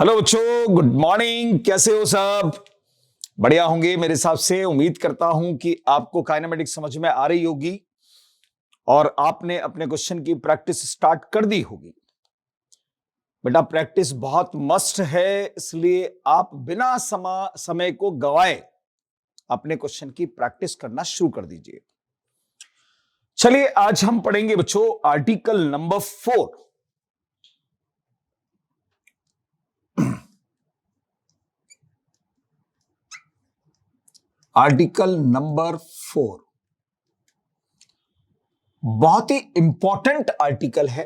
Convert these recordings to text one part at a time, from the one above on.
Hello बच्चों, good morning. कैसे हो सब? बढ़िया होंगे मेरे हिसाब से। उम्मीद करता हूं कि आपको काइनेमेटिक्स समझ में आ रही होगी और आपने अपने क्वेश्चन की प्रैक्टिस स्टार्ट कर दी होगी। बेटा, प्रैक्टिस बहुत मस्ट है, इसलिए आप बिना समय को गवाए अपने क्वेश्चन की प्रैक्टिस करना शुरू कर दीजिए। चलिए, आज हम पढ़ेंगे बच्चों आर्टिकल नंबर 4। आर्टिकल नंबर 4 बहुत ही इंपॉर्टेंट आर्टिकल है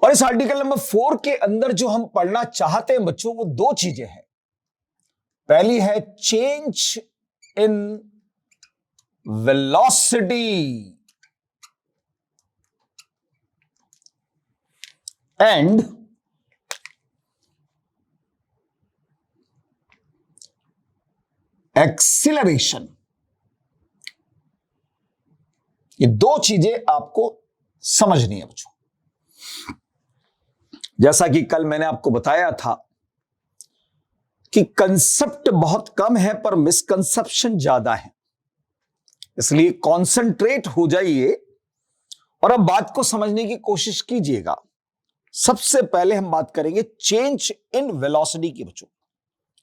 और इस आर्टिकल नंबर 4 के अंदर जो हम पढ़ना चाहते हैं बच्चों, वो दो चीजें हैं। पहली है change in velocity and acceleration. ये दो चीजें आपको समझनी है बच्चों। जैसा कि कल मैंने आपको बताया था कि कंसेप्ट बहुत कम है पर मिसकंसेप्शन ज्यादा है, इसलिए कंसंट्रेट हो जाइए और अब बात को समझने की कोशिश कीजिएगा। सबसे पहले हम बात करेंगे चेंज इन वेलोसिटी की बच्चों।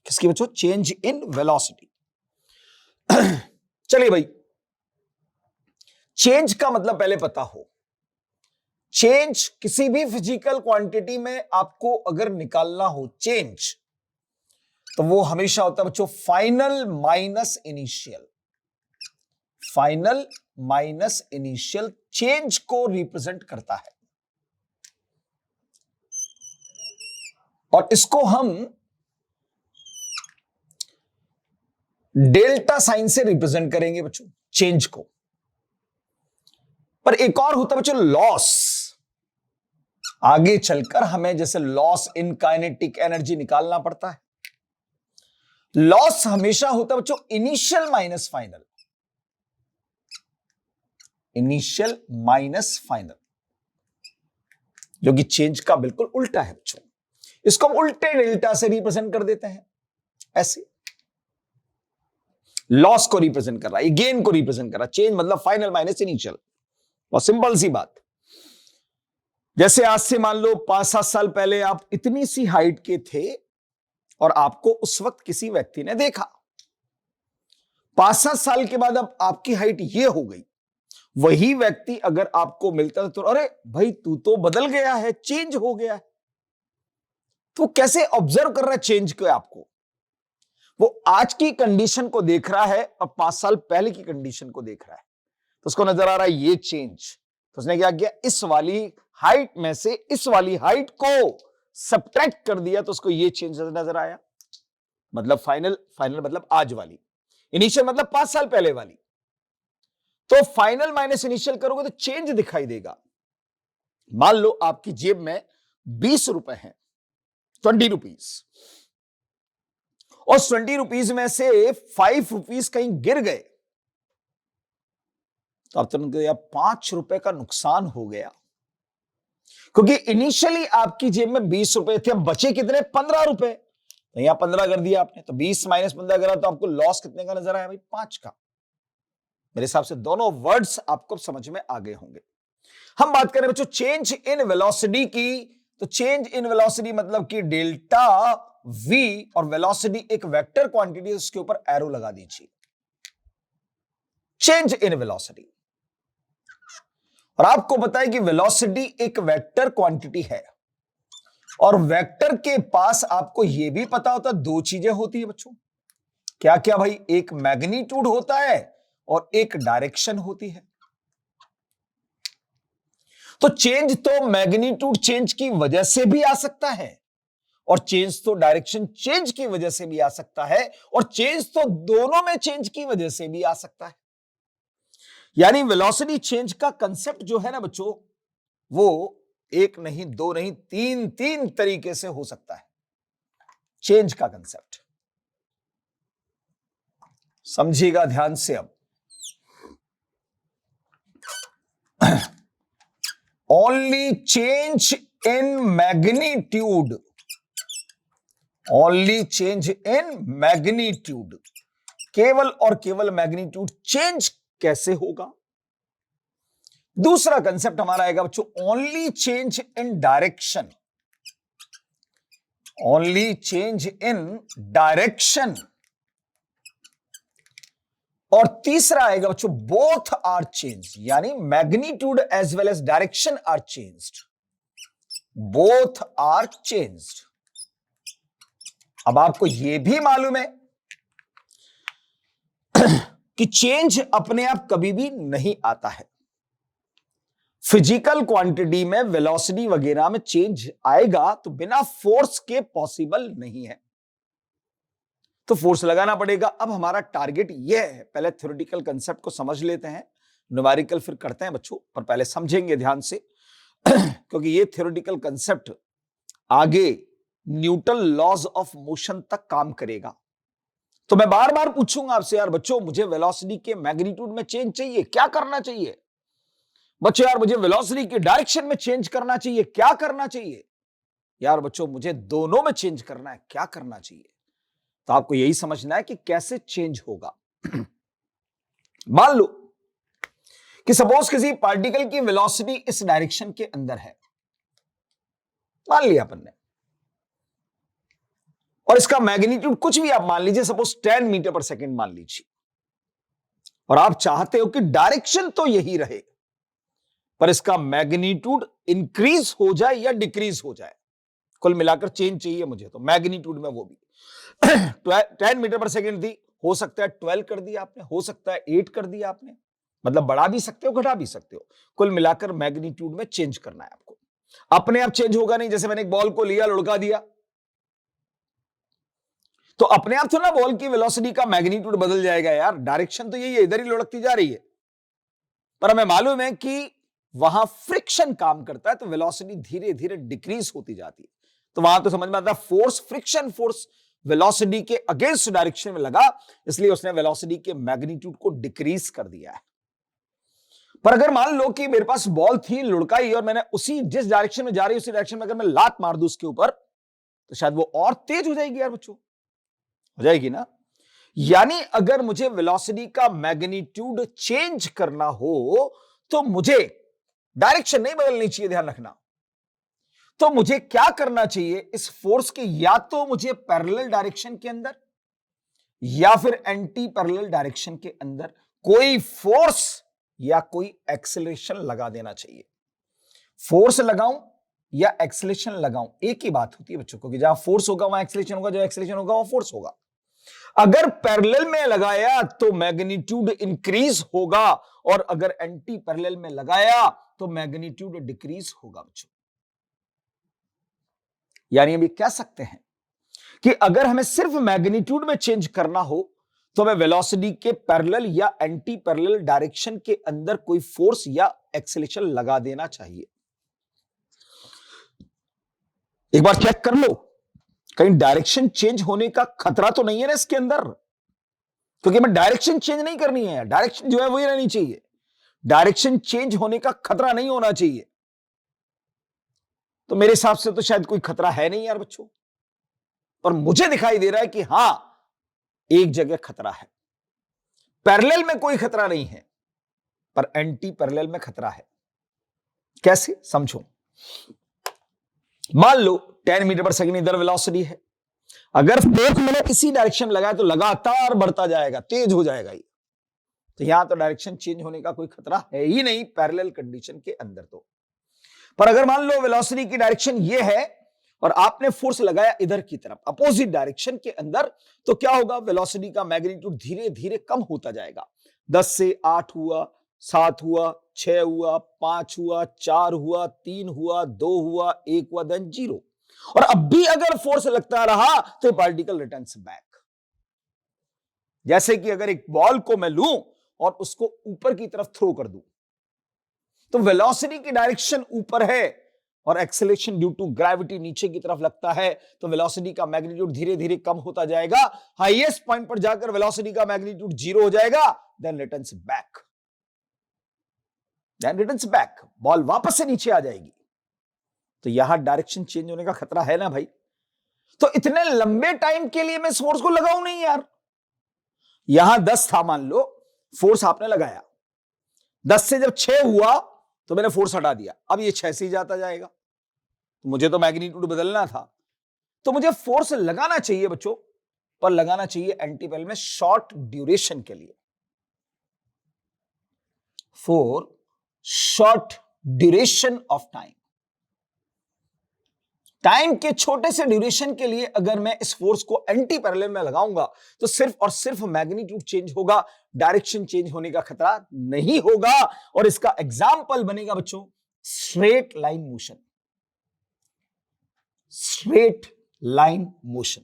किसकी बच्चों? Change in velocity. चलिए भाई, चेंज का मतलब पहले पता हो। चेंज किसी भी फिजिकल क्वांटिटी में आपको अगर निकालना हो चेंज, तो वो हमेशा होता है बच्चों final minus initial. Final minus initial change को रिप्रेजेंट करता है और इसको हम डेल्टा साइन से रिप्रेजेंट करेंगे बच्चों चेंज को। पर एक और होता है बच्चों लॉस। आगे चलकर हमें जैसे लॉस इन काइनेटिक एनर्जी निकालना पड़ता है। लॉस हमेशा होता है बच्चों initial minus final. Initial minus final, जो कि चेंज का बिल्कुल उल्टा है बच्चों। इसको हम उल्टे डेल्टा से रिप्रेजेंट कर देते हैं। ऐसे लॉस को रिप्रेजेंट कर रहा है, गेन को रिप्रेजेंट कर रहा है। चेंज मतलब फाइनल माइनस इनिशियल। और सिंपल सी बात, जैसे आज से मान लो 5-7 साल पहले आप इतनी सी हाइट के थे और आपको उस वक्त किसी व्यक्ति ने देखा। 5-7 साल के बाद अब आपकी हाइट ये हो गई। वही व्यक्ति अगर आपको मिलता तो अरे भाई तू तो बदल गया है, चेंज हो गया है। तो कैसे ऑब्जर्व कर रहा है चेंज को? आपको वो आज की कंडीशन को देख रहा है और 5 साल पहले की कंडीशन को देख रहा है, तो उसको नजर आ रहा है ये चेंज। तो उसने क्या किया? इस वाली हाइट में से इस वाली हाइट को सब्ट्रैक्ट कर दिया, तो उसको ये चेंज नजर आया। मतलब फाइनल, फाइनल मतलब आज वाली, इनिशियल मतलब 5 साल पहले वाली। तो फाइनल माइनस इनिशियल करोगे तो चेंज दिखाई देगा। मान लो आपकी जेब में 20 रुपए हैं, 20 रुपीज, और 20 रुपीज में से 5 रुपीज कहीं गिर गए, तो आप तुरंत यार 5 रुपए का नुकसान हो गया, क्योंकि इनिशियली आपकी जेब में 20 रुपए थे। अब बचे कितने? 15 रुपए। तो यहां 15 कर दिया आपने, तो 20 माइनस 15 करा तो आपको लॉस कितने का नजर आया भाई? 5 का। मेरे हिसाब से दोनों वर्ड्स आपको समझ में आ गए होंगे। हम बात करें बच्चों चेंज इन वेलोसिटी की, तो चेंज इन वेलोसिटी मतलब कि डेल्टा वी, और वेलोसिटी एक वेक्टर क्वांटिटी, उसके ऊपर एरो लगा दीजिए। चेंज इन वेलोसिटी, और आपको बताएं कि वेलोसिटी एक वेक्टर क्वांटिटी है और वेक्टर के पास आपको यह भी पता होता है दो चीजें होती है बच्चों। क्या क्या भाई? एक मैग्नीट्यूड होता है और एक डायरेक्शन होती है। तो चेंज तो मैग्नीट्यूड चेंज की वजह से भी आ सकता है और चेंज तो डायरेक्शन चेंज की वजह से भी आ सकता है, और चेंज तो दोनों में चेंज की वजह से भी आ सकता है। यानी वेलोसिटी चेंज का कंसेप्ट जो है ना बच्चों, वो एक नहीं, दो नहीं, तीन तीन तरीके से हो सकता है। चेंज का कंसेप्ट समझिएगा ध्यान से। अब only change in magnitude only change in magnitude, केवल और केवल मैग्नीट्यूड चेंज कैसे होगा। दूसरा कंसेप्ट हमारा आएगा बच्चों, only change in direction, only change in direction. और तीसरा आएगा बच्चों, बोथ आर चेंज, यानी magnitude as well as direction are changed, both are changed. अब आपको यह भी मालूम है कि चेंज अपने आप कभी भी नहीं आता है। फिजिकल क्वांटिटी में वेलोसिटी वगैरह में चेंज आएगा तो बिना फोर्स के पॉसिबल नहीं है, तो फोर्स लगाना पड़ेगा। अब हमारा टारगेट यह है, पहले थ्योरेटिकल कंसेप्ट को समझ लेते हैं, न्यूमेरिकल फिर करते हैं बच्चों, पर पहले समझेंगे ध्यान से क्योंकि ये थ्योरेटिकल कंसेप्ट आगे न्यूटन लॉज ऑफ मोशन तक काम करेगा। तो मैं बार बार पूछूंगा आपसे, यार बच्चों मुझे वेलोसिटी के मैग्नीट्यूड में चेंज चाहिए, क्या करना चाहिए? बच्चों यार मुझे वेलोसिटी की डायरेक्शन में चेंज करना चाहिए, क्या करना चाहिए? यार बच्चों मुझे दोनों में चेंज करना है, क्या करना चाहिए? तो आपको यही समझना है कि कैसे चेंज होगा। मान लो कि सपोज किसी पार्टिकल की वेलोसिटी इस डायरेक्शन के अंदर है, मान लिया अपन ने, और इसका मैग्नीट्यूड कुछ भी आप मान लीजिए, सपोज 10 मीटर पर सेकेंड मान लीजिए, और आप चाहते हो कि डायरेक्शन तो यही रहे पर इसका मैग्नीट्यूड इंक्रीज हो जाए या डिक्रीज हो जाए, कुल मिलाकर चेंज चाहिए मुझे, तो मैग्नीट्यूड में वो भी 10 मीटर पर सेकेंड थी, हो सकता है 12 कर दिया आपने, हो सकता है 8 कर दिया आपने, मतलब बढ़ा भी सकते हो घटा भी सकते हो, कुल मिलाकर मैग्नीट्यूड में चेंज करना है आपको। अपने आप चेंज होगा नहीं, जैसे मैंने एक बॉल को लिया लुढ़का दिया तो अपने आप तो ना बॉल की वेलोसिटी का मैग्नीट्यूड बदल जाएगा, यार डायरेक्शन तो यही है, इधर ही लुढ़कती जा रही है, पर हमें मालूम है कि वहां फ्रिक्शन काम करता है तो वेलोसिटी धीरे धीरे डिक्रीज होती जाती है। तो वहां तो समझ में आता है फोर्स, फ्रिक्शन फोर्स वेलोसिटी के अगेंस्ट डायरेक्शन में लगा, इसलिए उसने वेलोसिटी के मैग्नीट्यूड को डिक्रीज कर दिया है। पर अगर मान लो कि मेरे पास बॉल थी लुढ़काई और मैंने उसी जिस डायरेक्शन में जा रही उसी डायरेक्शन में अगर मैं लात मार दूं उसके ऊपर, तो शायद वो और तेज हो जाएगी यार बच्चों, हो जाएगी ना। यानी अगर मुझे वेलोसिटी का मैग्नीट्यूड चेंज करना हो तो मुझे डायरेक्शन नहीं बदलनी चाहिए, ध्यान रखना। तो मुझे क्या करना चाहिए, इस फोर्स के या तो मुझे पैरेलल डायरेक्शन के अंदर या फिर एंटी पैरेलल डायरेक्शन के अंदर कोई फोर्स या कोई एक्सेलरेशन लगा देना चाहिए। फोर्स लगाऊं या एक्सेलरेशन लगाऊं एक ही बात होती है बच्चों, क्योंकि जहां फोर्स होगा वहां एक्सेलरेशन होगा, जो एक्सेलरेशन होगा वहां फोर्स होगा। अगर पैरेलल में लगाया तो मैग्नीट्यूड इंक्रीज होगा और अगर एंटी पैरेलल में लगाया तो मैग्नीट्यूड डिक्रीज होगा बच्चों। यानी हम ये कह सकते हैं कि अगर हमें सिर्फ मैग्नीट्यूड में चेंज करना हो तो हमें वेलोसिटी के पैरेलल या एंटी पैरेलल डायरेक्शन के अंदर कोई फोर्स या एक्सेलरेशन लगा देना चाहिए। एक बार चेक कर लो कहीं डायरेक्शन चेंज होने का खतरा तो नहीं है ना इसके अंदर, क्योंकि हमें डायरेक्शन चेंज नहीं करनी है, डायरेक्शन जो है वही रहनी चाहिए, डायरेक्शन चेंज होने का खतरा नहीं होना चाहिए। तो मेरे हिसाब से तो शायद कोई खतरा है नहीं यार बच्चों, पर मुझे दिखाई दे रहा है कि हां एक जगह खतरा है। पैरेलल में कोई खतरा नहीं है पर एंटी पैरेलल में खतरा है। कैसे समझो, मान लो 10 मीटर पर सेकंड इधर वेलोसिटी है, अगर फोर्स मैंने इसी डायरेक्शन में लगाया तो लगातार बढ़ता जाएगा, तेज हो जाएगा ये, तो यहां तो डायरेक्शन चेंज होने का कोई खतरा है ही नहीं पैरेलल कंडीशन के अंदर। तो पर अगर मान लो वेलोसिटी की डायरेक्शन ये है और आपने फोर्स लगाया इधर की तरफ अपोजिट डायरेक्शन के अंदर, तो क्या होगा, वेलोसिटी का मैग्नीट्यूड धीरे धीरे कम होता जाएगा। 10 से 8 हुआ, 7 हुआ, 6 हुआ, 5 हुआ, 4 हुआ, 3 हुआ, 2 हुआ, 1 हुआ, देन 0। और अब भी अगर फोर्स लगता रहा तो पार्टिकल रिटर्न्स बैक। जैसे कि अगर एक बॉल को मैं लूं और उसको ऊपर की तरफ थ्रो कर दूं, तो वेलोसिटी की डायरेक्शन ऊपर है और एक्सेलरेशन ड्यू टू ग्रेविटी नीचे की तरफ लगता है, तो वेलोसिटी का मैग्नीट्यूड धीरे धीरे कम होता जाएगा, हाईएस्ट पॉइंट पर जाकर वेलोसिटी का मैग्नीट्यूड 0 हो जाएगा, देन रिटर्न्स बैक, बॉल वापस से नीचे आ जाएगी। तो यहां डायरेक्शन चेंज होने का खतरा है ना भाई। तो इतने लंबे टाइम के लिए मैं इस फोर्स को लगाऊं नहीं यार। यहां 10 था मान लो, फोर्स आपने लगाया, 10 से जब 6 हुआ तो मैंने फोर्स हटा दिया, अब ये 6 से ही जाता जाएगा। तो मुझे तो मैग्नीट्यूड बदलना था, तो मुझे फोर्स लगाना चाहिए बच्चों, पर लगाना चाहिए एंटी पैरेलल में शॉर्ट ड्यूरेशन के लिए, for short duration of time. Time के छोटे से ड्यूरेशन के लिए अगर मैं इस फोर्स को एंटी पैरेलल में लगाऊंगा तो सिर्फ और सिर्फ मैग्नीट्यूड चेंज होगा, डायरेक्शन चेंज होने का खतरा नहीं होगा। और इसका एग्जाम्पल बनेगा बच्चों straight line motion. Straight line motion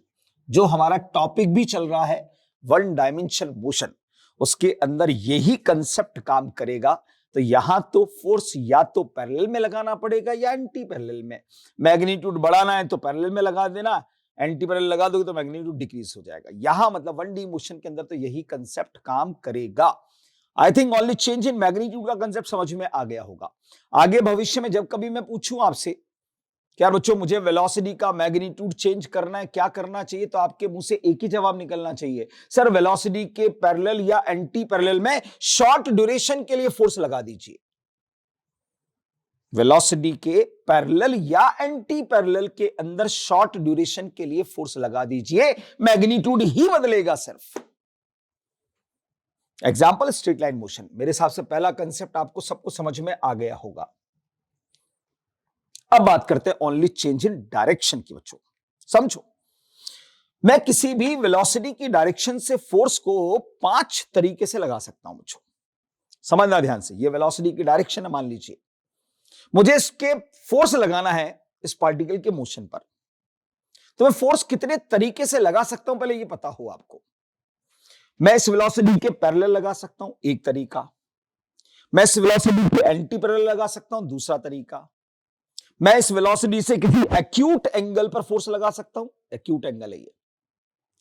जो हमारा टॉपिक भी चल रहा है, वन डायमेंशन मोशन, उसके अंदर यही कंसेप्ट काम करेगा। तो यहां तो फोर्स या तो पैरेलल में लगाना पड़ेगा या एंटी पैरेलल में। मैग्नीट्यूड बढ़ाना है तो पैरेलल में लगा देना, एंटी पैरेलल लगा दोगे तो मैग्नीट्यूड डिक्रीज हो जाएगा। यहां मतलब 1D मोशन के अंदर तो यही कंसेप्ट काम करेगा। I think only change in magnitude का कंसेप्ट समझ में आ गया होगा। आगे भविष्य में जब कभी मैं पूछूं आपसे क्या बच्चों मुझे वेलोसिटी का मैग्नीट्यूड चेंज करना है, क्या करना चाहिए, तो आपके मुंह से एक ही जवाब निकलना चाहिए, सर वेलोसिटी के पैरेलल या एंटी पैरेलल में शॉर्ट ड्यूरेशन के लिए फोर्स लगा दीजिए। वेलोसिटी के पैरेलल या एंटी पैरेलल के अंदर शॉर्ट ड्यूरेशन के लिए फोर्स लगा दीजिए, मैग्नीट्यूड ही बदलेगा सिर्फ। Example straight line motion. मेरे हिसाब से पहला कंसेप्ट आपको सबको समझ में आ गया होगा। अब बात करते हैं ओनली चेंज इन डायरेक्शन की। बच्चों समझो, मैं किसी भी वेलोसिटी की डायरेक्शन से फोर्स को 5 तरीके से लगा सकता हूं। बच्चों समझना ध्यान से, ये वेलोसिटी की डायरेक्शन है, मान लीजिए मुझे इसके फोर्स लगाना है इस पार्टिकल के मोशन पर, तो मैं फोर्स कितने तरीके से लगा सकता हूं पहले ये पता हो आपको। मैं इस वेलोसिटी के पैरेलल लगा सकता हूं, एक तरीका। मैं इस वेलोसिटी के एंटी पैरेलल लगा सकता हूं, दूसरा तरीका। मैं इस वेलोसिटी से किसी एक्यूट एंगल पर फोर्स लगा सकता हूं, एक्यूट एंगल है ये,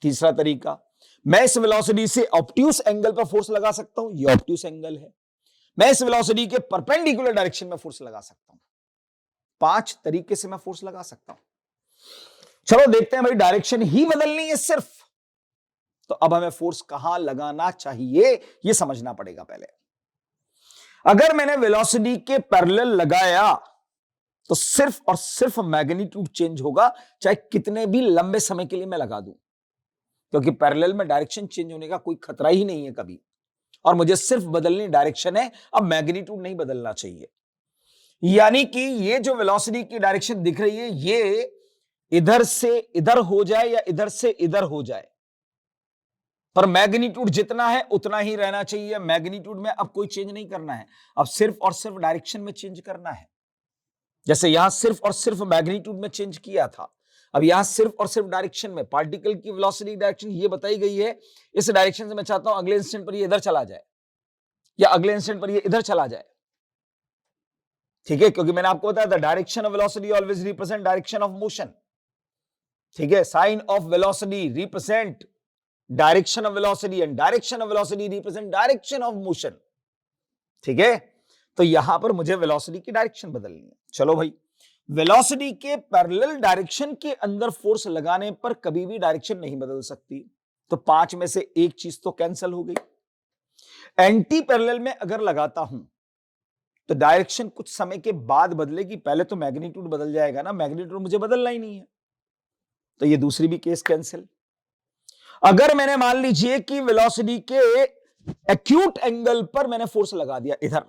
तीसरा तरीका। मैं इस वेलोसिटी से ऑब्ट्यूस एंगल पर फोर्स लगा सकता हूं, ये ऑब्ट्यूस एंगल है। मैं इस वेलोसिटी के परपेंडिकुलर डायरेक्शन में फोर्स लगा सकता हूं। 5 तरीके से मैं फोर्स लगा सकता हूं। चलो देखते हैं भाई, डायरेक्शन ही बदलनी है सिर्फ, तो अब हमें फोर्स कहां लगाना चाहिए यह समझना पड़ेगा पहले। अगर मैंने वेलोसिटी के पैरेलल लगाया तो सिर्फ और सिर्फ मैग्नीट्यूड चेंज होगा, चाहे कितने भी लंबे समय के लिए मैं लगा दूं, क्योंकि पैरेलल में डायरेक्शन चेंज होने का कोई खतरा ही नहीं है कभी, और मुझे सिर्फ बदलनी डायरेक्शन है, अब मैग्नीट्यूड नहीं बदलना चाहिए। यानी कि ये जो वेलोसिटी की डायरेक्शन दिख रही है, ये इधर से इधर हो जाए या इधर से इधर हो जाए, पर मैग्नीट्यूड जितना है उतना ही रहना चाहिए। मैग्नीट्यूड में अब कोई चेंज नहीं करना है, अब सिर्फ और सिर्फ डायरेक्शन में चेंज करना है। जैसे यहां सिर्फ और सिर्फ मैग्नीट्यूड में चेंज किया था, अब यहां सिर्फ और सिर्फ डायरेक्शन में, पार्टिकल की वेलोसिटी डायरेक्शन ये बताई गई है, इस डायरेक्शन से मैं चाहता हूं अगले इंस्टेंट पर ये इधर चला जाए या अगले इंस्टेंट पर ये इधर चला जाए, ठीक है, क्योंकि मैंने आपको बताया था direction of velocity always represent direction of motion, ठीक है। Sign of velocity represent direction of velocity and direction of velocity represent direction of motion, ठीक है। तो यहां पर मुझे वेलोसिटी की डायरेक्शन बदलनी है। चलो भाई, वेलोसिटी के पैरेलल डायरेक्शन के अंदर फोर्स लगाने पर कभी भी डायरेक्शन नहीं बदल सकती, तो 5 में से एक चीज तो कैंसिल हो गई। एंटी पैरेलल में अगर लगाता हूं तो डायरेक्शन कुछ समय के बाद बदलेगी, पहले तो मैग्नीट्यूड बदल जाएगा ना, मैग्नीट्यूड मुझे बदलना ही नहीं है, तो ये दूसरी भी केस कैंसिल। अगर मैंने मान लीजिए कि वेलोसिटी के एक्यूट एंगल पर मैंने फोर्स लगा दिया इधर,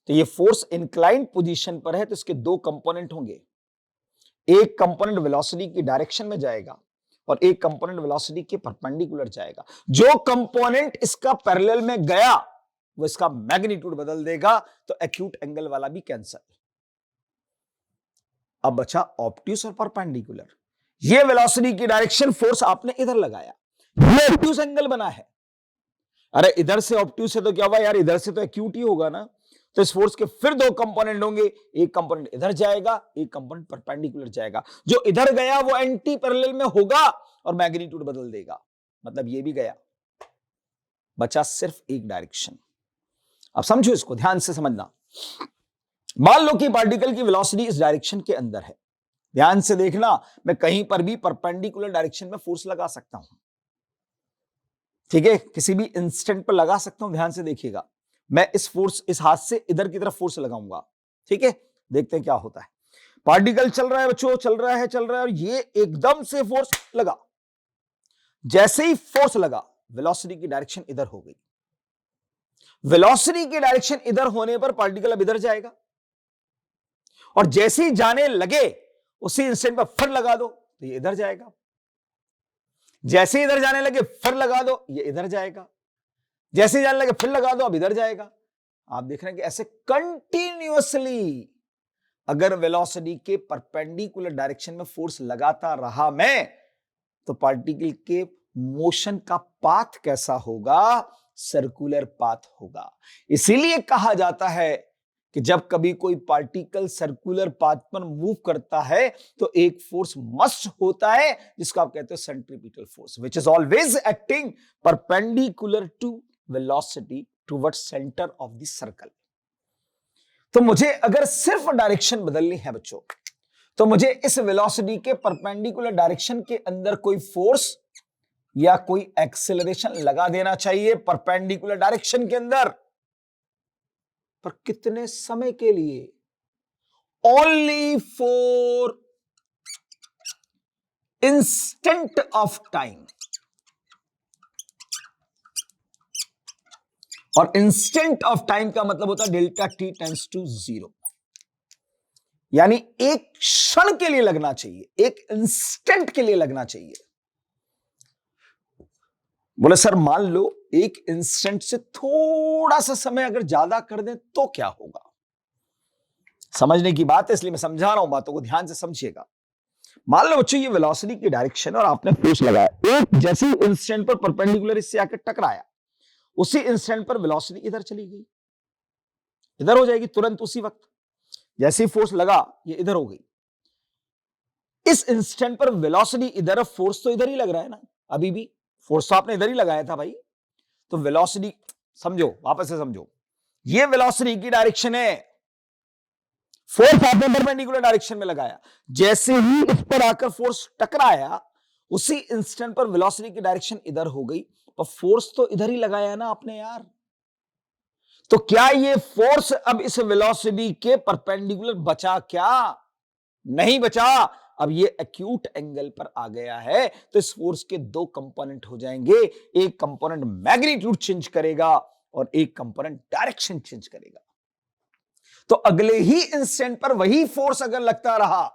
तो ये फोर्स इंक्लाइंड पोजीशन पर है, तो इसके 2 कंपोनेंट होंगे, एक कंपोनेंट वेलोसिटी की डायरेक्शन में जाएगा और एक कंपोनेंट वेलोसिटी के परपेंडिकुलर जाएगा। जो कंपोनेंट इसका पैरेलल में गया वो इसका मैग्नीट्यूड बदल देगा, तो एक्यूट एंगल वाला भी कैंसिल। अब बचा ऑब्ट्यूस और परपेंडिकुलर। ये वेलोसिटी की डायरेक्शन फोर्स आपने इधर लगाया, ये ऑब्ट्यूस एंगल बना है। अरे इधर से ऑब्ट्यूस है तो क्या हुआ यार, इधर से तो एक्यूट ही होगा ना, तो इस फोर्स के फिर 2 कंपोनेंट होंगे, एक कंपोनेंट इधर जाएगा, एक कंपोनेंट परपेंडिकुलर जाएगा। जो इधर गया वो एंटी पैरेलल में होगा और मैग्नीट्यूड बदल देगा, मतलब ये भी गया, बचा सिर्फ एक डायरेक्शन। अब समझो इसको, ध्यान से समझना। मान लो कि पार्टिकल की वेलोसिटी इस डायरेक्शन के अंदर है, ध्यान से देखना, मैं कहीं पर भी परपेंडिकुलर डायरेक्शन में फोर्स लगा सकता हूं, ठीक है, किसी भी इंस्टेंट पर लगा सकता हूं। ध्यान से देखिएगा, मैं इस हाथ से इधर की तरफ फोर्स लगाऊंगा, ठीक है, देखते हैं क्या होता है। पार्टिकल चल रहा है बच्चों, चल रहा है और ये एकदम से फोर्स लगा। जैसे ही फोर्स लगा, वेलोसिटी की डायरेक्शन इधर हो गई। वेलोसिटी की डायरेक्शन इधर होने पर पार्टिकल अब इधर जाएगा, और जैसे ही जाने लगे उसी इंस्टेंट पर फिर लगा दो तो ये इधर जाएगा। जैसे इधर जाने लगे फिर लगा दो, ये इधर जाएगा। जैसे जाने लगे फिर लगा दो, अब इधर जाएगा। आप देख रहे हैं कि ऐसे कंटिन्यूअसली अगर वेलोसिटी के परपेंडिकुलर डायरेक्शन में फोर्स लगाता रहा मैं, तो पार्टिकल के मोशन का पाथ कैसा होगा? सर्कुलर पाथ होगा। इसीलिए कहा जाता है कि जब कभी कोई पार्टिकल सर्कुलर पाथ पर मूव करता है तो एक फोर्स मस्ट होता है जिसको आप कहते हो centripetal force, which is always acting perpendicular to velocity towards centre of the circle. तो मुझे अगर सिर्फ डायरेक्शन बदलनी है बच्चों, तो मुझे इस वेलोसिटी के परपेंडिकुलर डायरेक्शन के अंदर कोई फोर्स या कोई एक्सेलरेशन लगा देना चाहिए परपेंडिकुलर डायरेक्शन के अंदर। पर कितने समय के लिए? Only for instant of time. और इंस्टेंट ऑफ टाइम का मतलब होता है डेल्टा टी टेंड्स टू 0, यानी एक क्षण के लिए लगना चाहिए, एक इंस्टेंट के लिए लगना चाहिए। बोले सर मान लो एक इंस्टेंट से थोड़ा सा समय अगर ज्यादा कर दें तो क्या होगा? समझने की बात है, इसलिए मैं समझा रहा हूं, बातों को ध्यान से समझिएगा। मान लो बच्चों ये वेलोसिटी की डायरेक्शन और आपने फोर्स लगाया, एक जैसे ही इंस्टेंट पर परपेंडिकुलर इससे आकर टकराया, उसी इंस्टेंट पर वेलोसिटी इधर चली गई, इधर हो जाएगी तुरंत उसी वक्त। जैसे ही फोर्स लगा ये इधर हो गई। इस इंस्टेंट पर वेलोसिटी इधर, फोर्स तो इधर ही लग रहा है ना, अभी भी फोर्स तो आपने इधर ही लगाया था भाई। तो वेलोसिटी समझो, वापस से समझो, ये वेलोसिटी की डायरेक्शन है, फोर्स आपने परपेंडिकुलर डायरेक्शन में लगाया, जैसे ही इस पर आकर फोर्स टकराया उसी इंस्टेंट पर वेलोसिटी की डायरेक्शन इधर हो गई, और फोर्स तो इधर ही लगाया ना आपने यार। तो क्या ये फोर्स अब इस वेलोसिटी के परपेंडिकुलर बचा क्या? नहीं बचा। अब ये एक्यूट एंगल पर आ गया है, तो इस फोर्स के दो कंपोनेंट हो जाएंगे, एक कंपोनेंट मैग्नीट्यूड चेंज करेगा और एक कंपोनेंट डायरेक्शन चेंज करेगा। तो अगले ही इंस्टेंट पर वही फोर्स अगर लगता रहा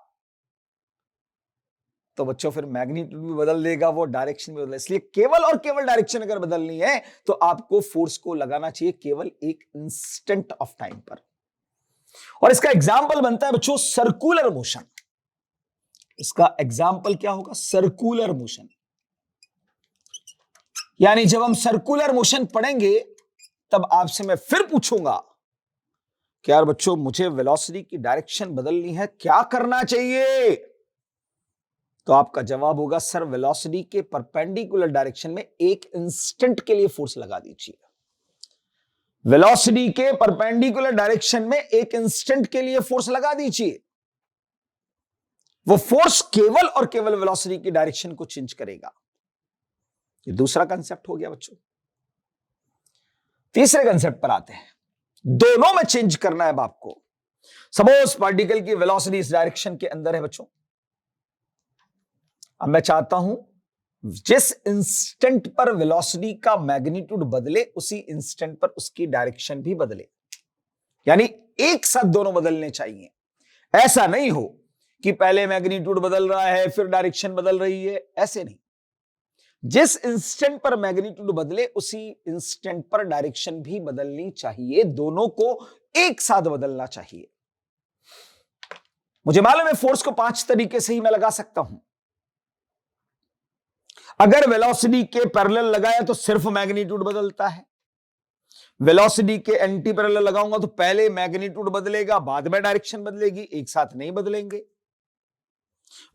तो बच्चों फिर मैग्नीट्यूड भी बदल देगा, वो डायरेक्शन भी बदल। इसलिए केवल और केवल डायरेक्शन अगर बदलनी है तो आपको फोर्स को लगाना चाहिए केवल एक इंस्टेंट ऑफ टाइम पर। और इसका एग्जाम्पल बनता है बच्चों सर्कुलर मोशन। इसका एग्जाम्पल क्या होगा? Circular motion. यानी जब हम सर्कुलर मोशन पढ़ेंगे तब आपसे मैं फिर पूछूंगा कि यार बच्चों मुझे वेलोसिटी की डायरेक्शन बदलनी है, क्या करना चाहिए? तो आपका जवाब होगा सर वेलोसिटी के परपेंडिकुलर डायरेक्शन में एक इंस्टेंट के लिए फोर्स लगा दीजिए। वेलोसिटी के परपेंडिकुलर डायरेक्शन में एक इंस्टेंट के लिए फोर्स लगा दीजिए। वो फोर्स केवल और केवल वेलोसिटी की डायरेक्शन को चेंज करेगा। ये दूसरा कंसेप्ट हो गया बच्चों। तीसरे कंसेप्ट पर आते हैं, दोनों में चेंज करना है आपको। सपोज पार्टिकल की वेलोसिटी इस डायरेक्शन के अंदर है बच्चों, अब मैं चाहता हूं जिस इंस्टेंट पर वेलोसिटी का मैग्नीट्यूड बदले उसी इंस्टेंट पर उसकी डायरेक्शन भी बदले, यानी एक साथ दोनों बदलने चाहिए। ऐसा नहीं हो कि पहले मैग्नीट्यूड बदल रहा है फिर डायरेक्शन बदल रही है, ऐसे नहीं। जिस इंस्टेंट पर मैग्नीट्यूड बदले उसी इंस्टेंट पर डायरेक्शन भी बदलनी चाहिए, दोनों को एक साथ बदलना चाहिए। मुझे मालूम है फोर्स को 5 तरीके से ही मैं लगा सकता हूं। अगर वेलोसिटी के पैरेलल लगाया तो सिर्फ मैग्नीट्यूड बदलता है, वेलोसिटी के एंटी पैरेलल लगाऊंगा तो पहले मैग्नीट्यूड बदलेगा बाद में डायरेक्शन बदलेगी, एक साथ नहीं बदलेंगे।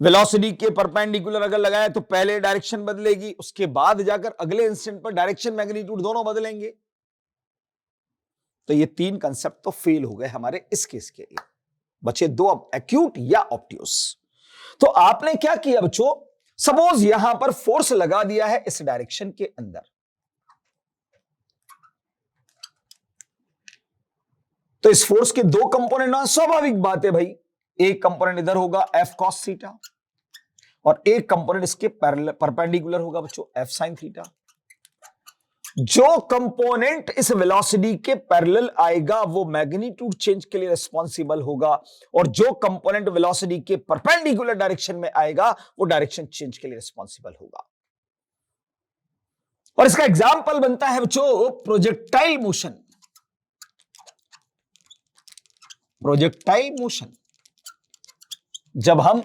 वेलोसिटी के परपेंडिकुलर अगर लगाया तो पहले डायरेक्शन बदलेगी, उसके बाद जाकर अगले इंस्टेंट पर डायरेक्शन मैग्नीट्यूड दोनों बदलेंगे। तो ये 3 कंसेप्ट तो फेल हो गए हमारे इस केस के लिए, बचे 2 अब, एक्यूट या ऑब्ट्यूस। तो आपने क्या किया बच्चों, सपोज यहां पर फोर्स लगा दिया है इस डायरेक्शन के अंदर, तो इस फोर्स के दो कंपोनेंट ना, स्वाभाविक बात है भाई, एक कंपोनेंट इधर होगा एफ कॉस थीटा और एक कंपोनेंट इसके परपेंडिकुलर होगा बच्चों एफ साइन थीटा। जो कंपोनेंट इस वेलोसिटी के पैरेलल आएगा वो मैग्नीट्यूड चेंज के लिए रिस्पॉन्सिबल होगा, और जो कंपोनेंट वेलोसिटी के परपेंडिकुलर डायरेक्शन में आएगा वो डायरेक्शन चेंज के लिए रिस्पॉन्सिबल होगा। और इसका एग्जाम्पल बनता है बच्चों प्रोजेक्टाइल मोशन। प्रोजेक्टाइल मोशन, जब हम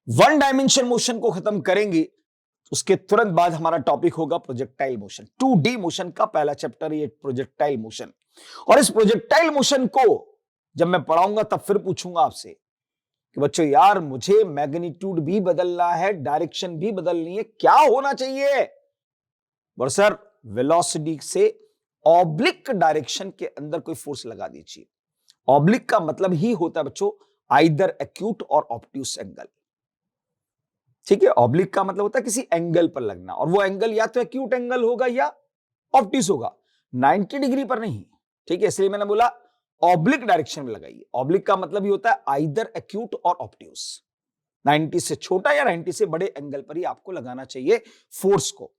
वन डायमेंशन मोशन को खत्म करेंगे उसके तुरंत बाद हमारा टॉपिक होगा प्रोजेक्टाइल मोशन। 2D मोशन का पहला चैप्टर ये प्रोजेक्टाइल मोशन। और इस प्रोजेक्टाइल मोशन को जब मैं पढ़ाऊंगा तब फिर पूछूंगा आपसे कि बच्चों यार मुझे मैग्नीट्यूड भी बदलना है, डायरेक्शन भी बदलनी है, क्या होना चाहिए? बोल सर वेलोसिटी से ऑब्लिक डायरेक्शन के अंदर कोई फोर्स लगा दीजिए। ऑब्लिक का मतलब ही होता है बच्चों आइदर एक्यूट और ऑब्ट्यूस एंगल। ठीक है, ऑब्लिक का मतलब होता है किसी एंगल पर लगना, और वो एंगल या तो एक्यूट एंगल होगा या ऑब्ट्यूस होगा, 90 डिग्री पर नहीं। ठीक है, इसलिए मैंने बोला ऑब्लिक डायरेक्शन में लगाइए। ऑब्लिक का मतलब ही होता है आइदर एक्यूट और ऑब्ट्यूस, 90 से छोटा या 90 से बड़े एंगल पर ही आपको लगाना चाहिए फोर्स को।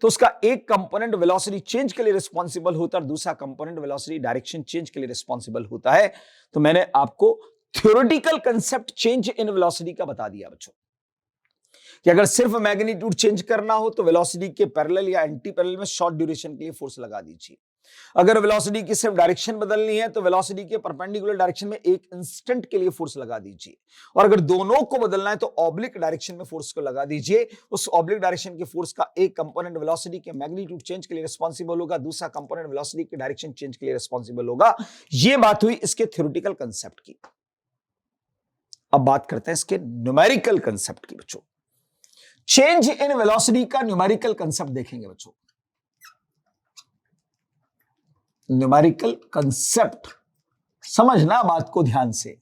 तो उसका एक कंपोनेंट वेलोसिटी चेंज के लिए रिस्पॉन्सिबल होता है और दूसरा कंपोनेंट वेलोसिटी डायरेक्शन चेंज के लिए रिस्पॉन्सिबल होता है। तो मैंने आपको theoretical concept change in velocity का बता दिया बच्चों कि अगर सिर्फ मैग्नीट्यूड चेंज करना हो तो वेलोसिटी के पैरेलल या एंटी पैरेलल में शॉर्ट ड्यूरेशन के लिए फोर्स लगा दीजिए। अगर वेलोसिटी की सिर्फ डायरेक्शन बदलनी है तो वेलोसिटी के परपेंडिकुलर डायरेक्शन में एक इंस्टेंट के लिए फोर्स लगा दीजिए, और अगर दोनों को बदलना है तो ऑब्लिक डायरेक्शन में फोर्स को लगा दीजिए। उस ऑब्लिक डायरेक्शन के फोर्स का एक कंपोनेंट वेलोसिटी के मैग्नीट्यूड चेंज के लिए रिस्पॉन्सिबल होगा, दूसरा कंपोनेंट वेलोसिटी के डायरेक्शन चेंज के लिए रिस्पॉन्सिबल होगा। यह बात हुई इसके थ्योरेटिकल कंसेप्ट की। अब बात करते हैं इसके न्यूमेरिकल कंसेप्ट की बच्चों। चेंज इन वेलोसिटी का न्यूमेरिकल कंसेप्ट देखेंगे बच्चों। न्यूमेरिकल कंसेप्ट समझना बात को ध्यान से।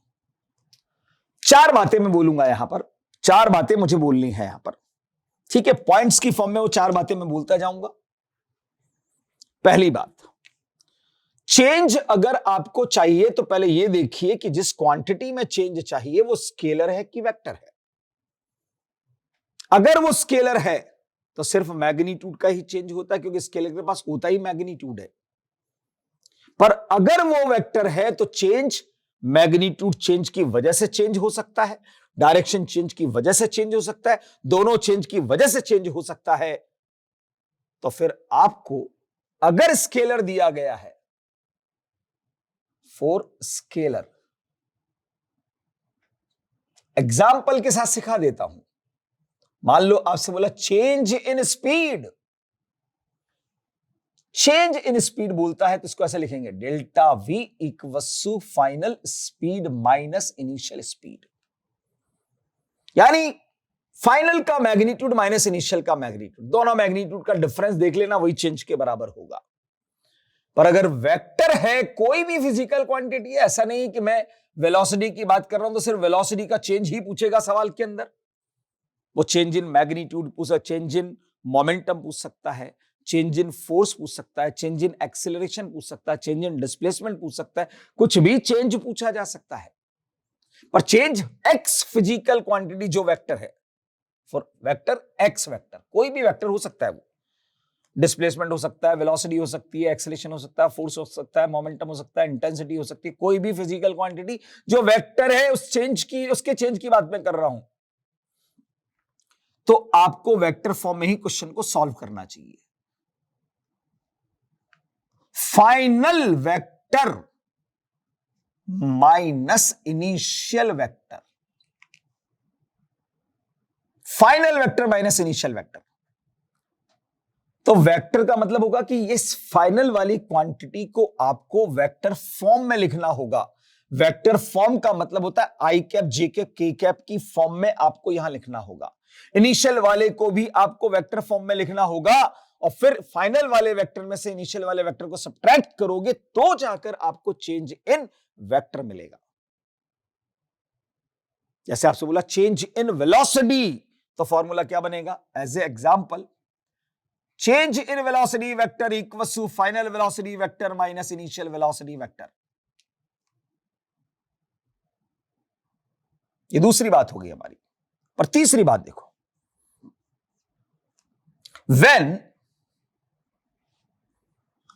चार बातें मैं बोलूंगा यहां पर, चार बातें मुझे बोलनी है यहां पर। ठीक है, पॉइंट्स की फॉर्म में वो चार बातें मैं बोलता जाऊंगा। पहली बात, चेंज अगर आपको चाहिए तो पहले यह देखिए कि जिस क्वांटिटी में चेंज चाहिए वो स्केलर है कि वेक्टर है। अगर वो स्केलर है तो सिर्फ मैग्नीट्यूड का ही चेंज होता है, क्योंकि स्केलर के पास होता ही मैग्नीट्यूड है। पर अगर वो वेक्टर है तो चेंज मैग्नीट्यूड चेंज की वजह से चेंज हो सकता है, डायरेक्शन चेंज की वजह से चेंज हो सकता है, दोनों चेंज की वजह से चेंज हो सकता है। तो फिर आपको अगर स्केलर दिया गया है, फॉर स्केलर, एग्जाम्पल के साथ सिखा देता हूं। मान लो आपसे बोला change in speed, change in speed बोलता है तो इसको ऐसे लिखेंगे, delta V equals to final speed minus initial speed. यानी फाइनल का मैग्नीट्यूड माइनस इनिशियल का मैग्नीट्यूड, दोनों मैग्नीट्यूड का डिफरेंस देख लेना, वही चेंज के बराबर होगा। पर अगर वेक्टर है, कोई भी फिजिकल क्वांटिटी है, ऐसा नहीं कि मैं वेलोसिटी की बात कर रहा हूं तो सिर्फ वेलोसिटी का चेंज ही पूछेगा सवाल के अंदर। वो चेंज इन मैग्नीट्यूड पूछ सकता है, चेंज इन मोमेंटम पूछ सकता है, चेंज इन फोर्स पूछ सकता है, चेंज इन एक्सेलरेशन पूछ सकता है, चेंज इन डिस्प्लेसमेंट पूछ सकता है, कुछ भी चेंज पूछा जा सकता है। पर चेंज एक्स फिजिकल क्वांटिटी जो वेक्टर है, फॉर वेक्टर एक्स वेक्टर, कोई भी वेक्टर हो सकता है, वो डिस्प्लेसमेंट हो सकता है, वेलोसिटी हो सकती है, एक्सेलरेशन हो सकता है, फोर्स हो सकता है, मोमेंटम हो सकता है, इंटेंसिटी हो सकती है, कोई भी फिजिकल क्वांटिटी जो वेक्टर है उस चेंज की, उसके चेंज की बात मैं कर रहा हूं। तो आपको वेक्टर फॉर्म में ही क्वेश्चन को सॉल्व करना चाहिए। Final vector minus initial vector, final vector minus initial vector. तो वेक्टर का मतलब होगा कि इस फाइनल वाली क्वांटिटी को आपको वेक्टर फॉर्म में लिखना होगा। वेक्टर फॉर्म का मतलब होता है आई कैप, जे कैप, के कैप की फॉर्म में आपको यहां लिखना होगा। इनिशियल वाले को भी आपको वेक्टर फॉर्म में लिखना होगा, और फिर फाइनल वाले वेक्टर में से इनिशियल वाले वेक्टर को सब्ट्रैक्ट करोगे तो जाकर आपको चेंज इन वेक्टर मिलेगा। जैसे आपसे बोला चेंज इन वेलोसिटी, तो फॉर्मूला क्या बनेगा? As a example, change in velocity vector equals to final velocity vector minus initial velocity vector. ये दूसरी बात होगी हमारी। पर तीसरी बात देखो, when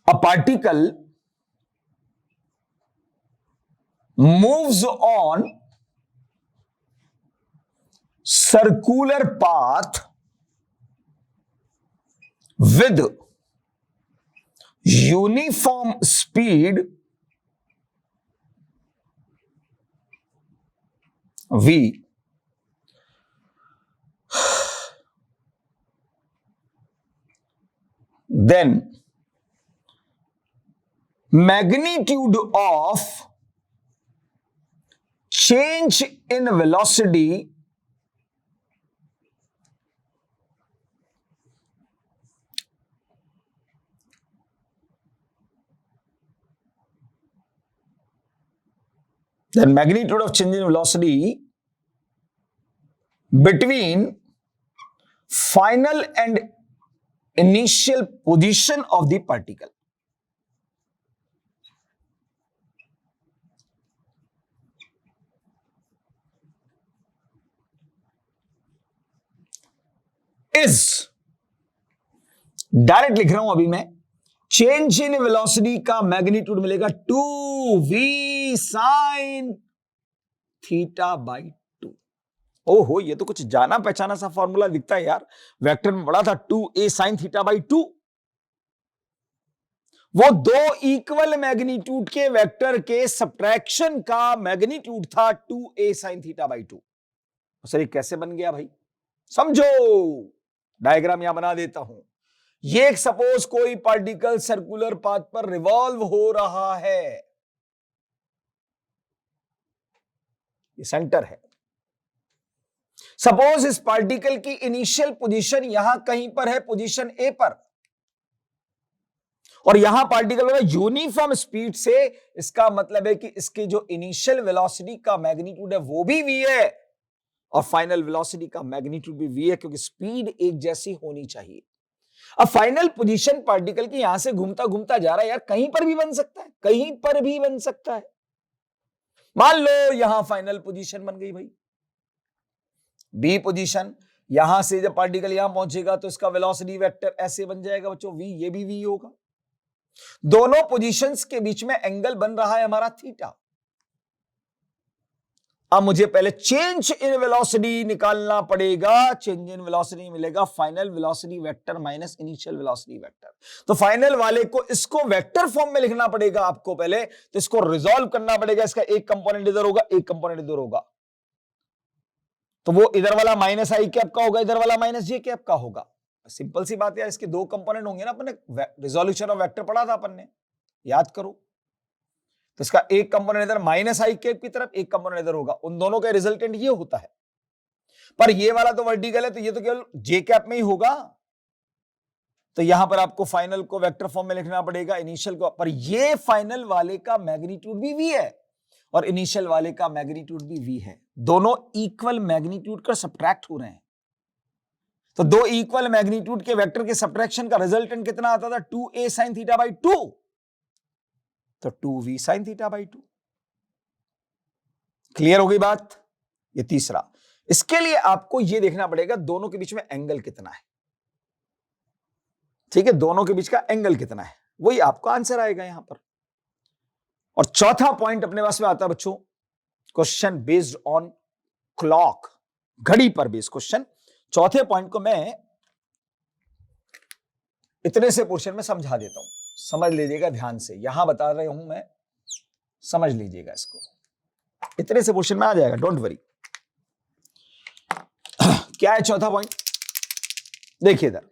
a particle moves on circular path with uniform speed v, then magnitude of change in velocity between final and initial position of the particle is, direct लिख रहा हूं अभी मैं, चेंज इन वेलोसिटी का मैग्नीट्यूड मिलेगा 2v sine theta by 2। ओहो, ये तो कुछ जाना पहचाना सा फॉर्मूला दिखता है यार। वेक्टर में पढ़ा था 2a साइन थीटा बाई 2। वो दो इक्वल मैग्नीट्यूड के वेक्टर के सब्ट्रैक्शन का मैग्नीट्यूड था 2a sine theta by 2। Sir ये कैसे बन गया भाई? समझो, डायग्राम यहां बना देता हूं। ये सपोज कोई पार्टिकल सर्कुलर पाथ पर रिवॉल्व हो रहा है, ये सेंटर है। सपोज इस पार्टिकल की इनिशियल पोजीशन यहां कहीं पर है, पोजीशन ए पर, और यहां पार्टिकल में यूनिफॉर्म स्पीड से, इसका मतलब है कि इसकी जो इनिशियल वेलोसिटी का मैग्नीट्यूड है वो भी v है और फाइनल वेलोसिटी का मैग्नीट्यूड भी v है, क्योंकि स्पीड एक जैसी होनी चाहिए। अब फाइनल पोजीशन पार्टिकल की यहां से घूमता घूमता जा रहा है यार, कहीं पर भी बन सकता है, कहीं पर भी बन सकता है। मान लो यहां फाइनल पोजीशन बन गई भाई, बी पोजीशन, यहां से जब पार्टिकल यहां पहुंचेगा तो इसका वेलोसिटी वेक्टर ऐसे बन जाएगा बच्चों, v, ये भी v होगा। दोनों पोजीशंस के बीच में एंगल बन रहा है हमारा थीटा। अब मुझे पहले चेंज इन वेलोसिटी निकालना पड़ेगा। चेंज इन वेलोसिटी मिलेगा final velocity vector minus initial velocity vector. तो फाइनल वाले को इसको वेक्टर फॉर्म में लिखना पड़ेगा आपको पहले, तो इसको रिजॉल्व करना पड़ेगा। इसका एक कंपोनेंट इधर होगा, एक कंपोनेंट इधर होगा, तो वो इधर वाला माइनस आई कैप का होगा, इधर वाला माइनस जे कैप का होगा। सिंपल सी बात है, इसके दो कंपोनेंट होंगे ना। अपन ने रिजोल्यूशन ऑफ वेक्टर पढ़ा था अपन ने, याद करो। तो इसका एक कंपोनेंट इधर माइनस आई कैप की तरफ, एक कंपोनेंट इधर होगा। उन दोनों का रिजल्टेंट ये होता है। पर ये वाला तो वर्टिकल है, तो ये तो केवल जे कैप में ही होगा। तो यहां पर आपको फाइनल को वेक्टर फॉर्म में लिखना पड़ेगा, इनिशियल को। पर ये फाइनल वाले का मैग्नीट्यूड भी v है और इनिशियल वाले का मैग्नीट्यूड भी v है। दोनों इक्वल मैग्नीट्यूड का सब्ट्रैक्ट हो रहे हैं। तो दो इक्वल मैग्नीट्यूड के वेक्टर के सब्ट्रैक्शन का रिजल्टेंट कितना आता था? 2a साइन थीटा बाई 2, तो 2v sine theta by 2। Clear हो गई बात? ये तीसरा। इसके लिए आपको यह देखना पड़ेगा दोनों के बीच में एंगल कितना है। ठीक है, दोनों के बीच का एंगल कितना है, वही आपका आंसर आएगा यहां पर। और चौथा पॉइंट अपने पास में आता है बच्चों, क्वेश्चन बेस्ड ऑन क्लॉक, घड़ी पर बेस्ड क्वेश्चन। चौथे पॉइंट को मैं इतने से पोर्शन में समझा देता हूं, समझ लीजिएगा ध्यान से। यहां बता रहा हूं मैं, समझ लीजिएगा इसको, इतने से पोर्शन में आ जाएगा, डोंट वरी। क्या है चौथा पॉइंट? देखिए इधर,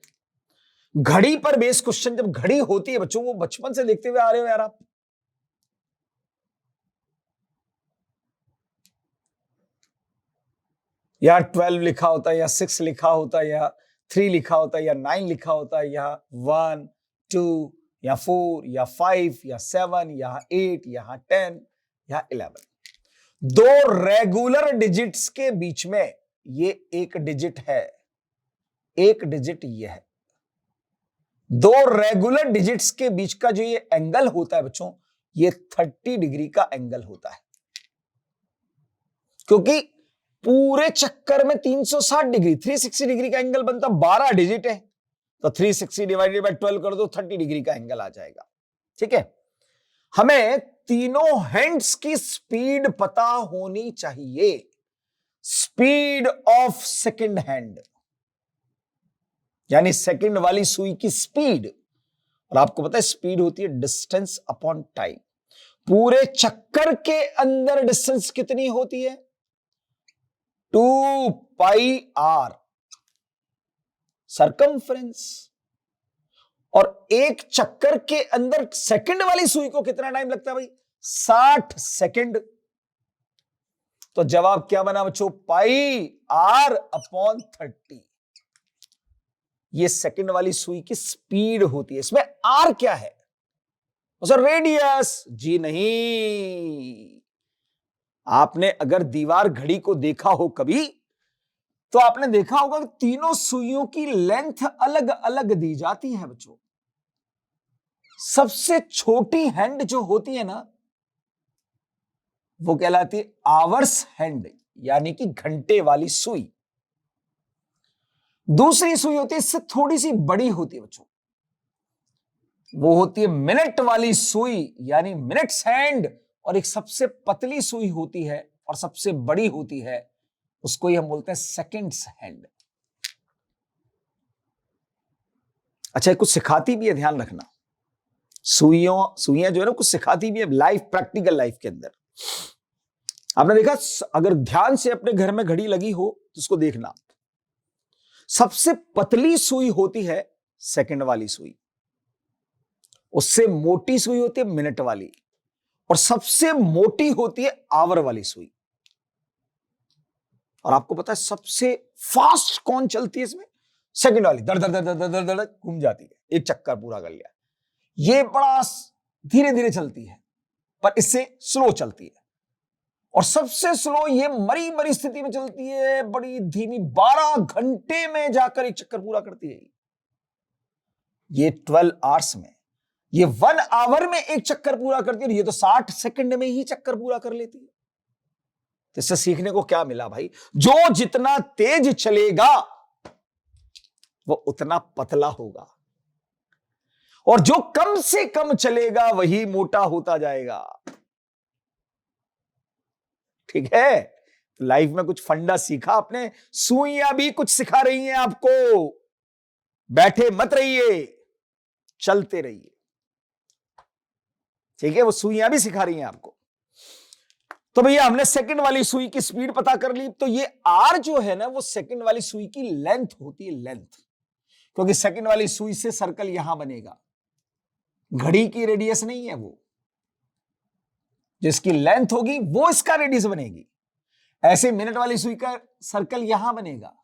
घड़ी पर बेस्ड क्वेश्चन जब घड़ी होती है बच्चों, वो बचपन से देखते हुए आ रहे हो यार आप। या 12 लिखा होता है, या 6 लिखा होता है, या 3 लिखा होता है, या 9 लिखा होता है, या 1, 2, या 4, या 5, या 7, या 8, या 10, या 11। दो रेगुलर डिजिट्स के बीच में ये एक डिजिट है, एक डिजिट ये है। दो रेगुलर डिजिट्स के बीच का जो ये एंगल होता है बच्चों, ये 30 डिग्री का एंगल होता है, क्योंकि पूरे चक्कर में 360 डिग्री 360 डिग्री का एंगल बनता, 12 डिजिट है तो 360 डिवाइडेड बाय 12 कर दो, 30 डिग्री का एंगल आ जाएगा। ठीक है, हमें तीनों हैंड्स की स्पीड पता होनी चाहिए, स्पीड ऑफ सेकंड हैंड, यानी सेकंड वाली सुई की स्पीड। और आपको पता है स्पीड होती है डिस्टेंस अपॉन टाइम। पूरे चक्कर के अंदर डिस्टेंस कितनी होती है? 2 पाई आर सरकमफ्रेंस। और एक चक्कर के अंदर सेकंड वाली सुई को कितना टाइम लगता है भाई? 60 सेकंड। तो जवाब क्या बना बच्चों? पाई आर अपॉन 30। ये सेकंड वाली सुई की स्पीड होती है। इसमें आर क्या है? Sir radius. जी नहीं, आपने अगर दीवार घड़ी को देखा हो कभी, तो आपने देखा होगा कि तीनों सुइयों की लेंथ अलग अलग दी जाती है बच्चों। सबसे छोटी हैंड जो होती है ना, वो कहलाती है आवर्स हैंड, यानी कि घंटे वाली सुई। दूसरी सुई होती है इससे थोड़ी सी बड़ी होती है बच्चों, वो होती है मिनट वाली सुई, यानी मिनट्स हैंड। और एक सबसे पतली सुई होती है और सबसे बड़ी होती है, उसको ही हम बोलते हैं सेकंड्स हैंड। अच्छा, कुछ सिखाती भी है, ध्यान रखना। सुइयां जो है ना, कुछ सिखाती भी है लाइफ, प्रैक्टिकल लाइफ के अंदर। आपने देखा, अगर ध्यान से अपने घर में घड़ी लगी हो तो उसको देखना, सबसे पतली सुई होती है सेकंड वाली सुई, उससे मोटी सुई होती है मिनट वाली, और सबसे मोटी होती है आवर वाली सुई। और आपको पता है सबसे फास्ट कौन चलती है इसमें? सेकंड वाली। दर दर दर दर दर दर घूम जाती है, एक चक्कर पूरा कर लिया। ये बड़ा धीरे धीरे चलती है, पर इससे स्लो चलती है। और सबसे स्लो ये मरी मरी स्थिति में चलती है, बड़ी धीमी, 12 घंटे में जाकर एक चक्कर पूरा करती है। ये 12 आवर्स में, ये 1 आवर में एक चक्कर पूरा करती है, ये तो 60 सेकंड में ही चक्कर पूरा कर लेती है। तो इससे सीखने को क्या मिला भाई? जो जितना तेज चलेगा वो उतना पतला होगा, और जो कम से कम चलेगा वही मोटा होता जाएगा। ठीक है, तो लाइफ में कुछ फंडा सीखा आपने। सुइयां भी कुछ सिखा रही हैं आपको। बैठे मत रहिए, चलते रहिए। ठीक है, वो सुइयां भी सिखा रही हैं आपको। तो भैया हमने सेकंड वाली सुई की स्पीड पता कर ली। तो ये आर जो है ना, वो सेकंड वाली सुई की लेंथ होती है, लेंथ। क्योंकि सेकंड वाली सुई से सर्कल यहां बनेगा, घड़ी की रेडियस नहीं है वो, जिसकी लेंथ होगी वो इसका रेडियस बनेगी। ऐसे मिनट वाली सुई का सर्कल यहां बनेगा,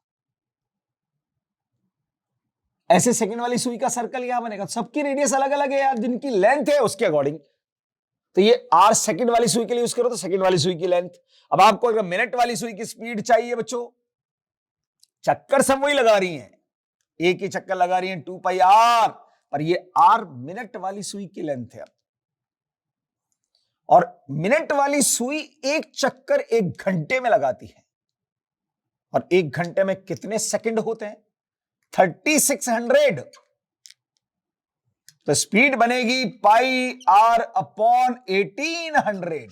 ऐसे सेकंड वाली सुई का सर्कल यहां बनेगा। सबकी रेडियस अलग अलग है यार, जिनकी लेंथ है उसके अकॉर्डिंग। तो ये आर सेकंड वाली सुई के लिए यूज करो तो सेकंड वाली सुई की लेंथ। अब आपको अगर मिनट वाली सुई की स्पीड चाहिए बच्चों, चक्कर सब वही लगा रही हैं, एक ही चक्कर लगा रही हैं 2 पाई आर, पर ये आर मिनट वाली सुई की लेंथ है। और मिनट वाली सुई एक चक्कर 1 घंटे में लगाती है, और 1 घंटे में कितने सेकंड होते हैं? 3600। तो स्पीड बनेगी पाई आर अपॉन 1800।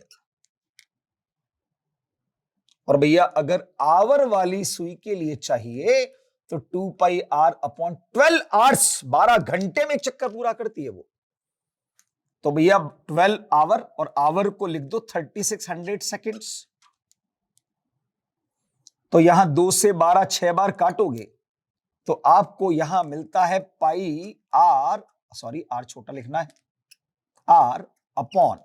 और भैया अगर आवर वाली सुई के लिए चाहिए तो 2 पाई आर अपॉन 12 आवर्स, 12 घंटे में एक चक्कर पूरा करती है वो। तो भैया 12 आवर, और आवर को लिख दो 3600 सेकेंड्स। तो यहां 2 से 12 6 बार काटोगे तो आपको यहां मिलता है पाई आर, सॉरी आर छोटा लिखना है, आर अपॉन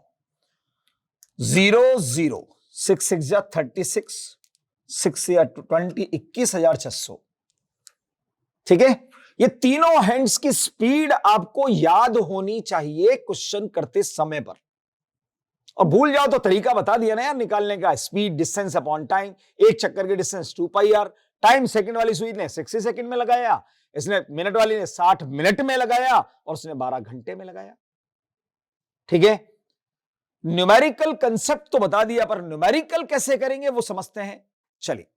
0 6 6 जा 36, 6 या 20 21,600। ठीक है, ये तीनों हैंड्स की स्पीड आपको याद होनी चाहिए क्वेश्चन करते समय पर। और भूल जाओ तो तरीका बता दिया ना यार निकालने का, स्पीड डिस्टेंस अपॉन टाइम, एक चक्कर की डिस्टेंस 2πr, टाइम सेकंड वाली सुई ने 60 सेकंड में लगाया, इसने मिनट वाली ने 60 मिनट में लगाया और उसने 12 घंटे में लगाया। ठीक है, न्यूमेरिकल कंसेप्ट तो बता दिया, पर न्यूमेरिकल कैसे करेंगे वो समझते हैं। चलिए,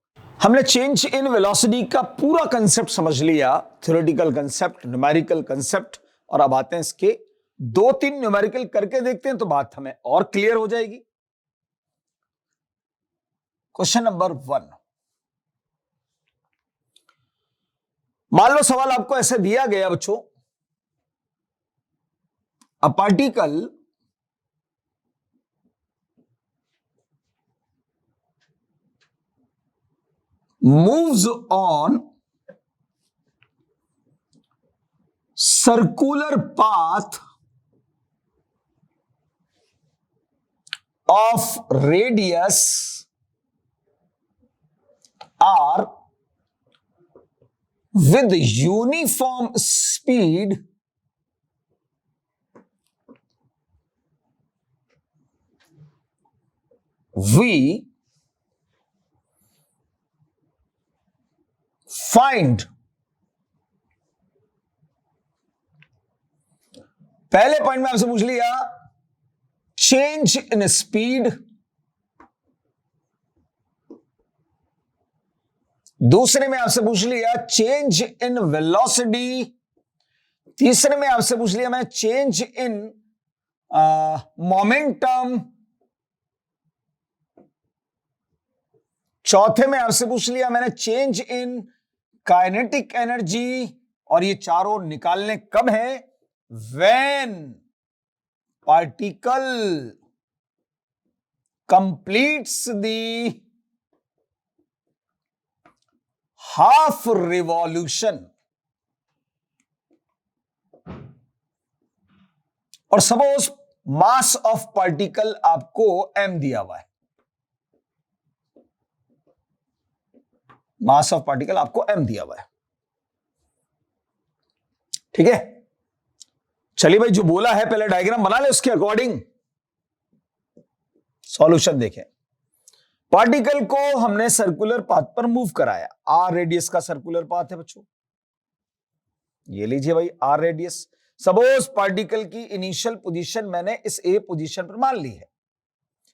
हमने चेंज इन वेलोसिटी का पूरा कंसेप्ट समझ लिया, थ्योरेटिकल कंसेप्ट, न्यूमेरिकल कंसेप्ट, और अब आते हैं इसके 2-3 न्यूमेरिकल करके देखते हैं तो बात हमें और क्लियर हो जाएगी। क्वेश्चन नंबर 1, मान लो सवाल आपको ऐसे दिया गया बच्चों, a particle moves on circular path of radius r with uniform speed v, find, पहले पॉइंट में आपसे पूछ लिया चेंज इन स्पीड, दूसरे में आपसे पूछ लिया चेंज इन वेलोसिटी, तीसरे में आपसे पूछ लिया मैंने चेंज इन मोमेंटम, चौथे में आपसे पूछ लिया मैंने चेंज इन काइनेटिक एनर्जी, और ये चारों निकालने कब है, when particle completes the half revolution. और सपोज मास ऑफ पार्टिकल आपको m दिया हुआ है, मास ऑफ पार्टिकल आपको m दिया हुआ है। ठीक है, चलिए भाई जो बोला है पहले डायग्राम बना ले, उसके अकॉर्डिंग सॉल्यूशन देखें। पार्टिकल को हमने सर्कुलर पाथ पर मूव कराया, आर रेडियस का सर्कुलर पाथ है बच्चों, ये लीजिए भाई आर रेडियस। सपोज पार्टिकल की इनिशियल पोजीशन मैंने इस ए पोजीशन पर मान ली है,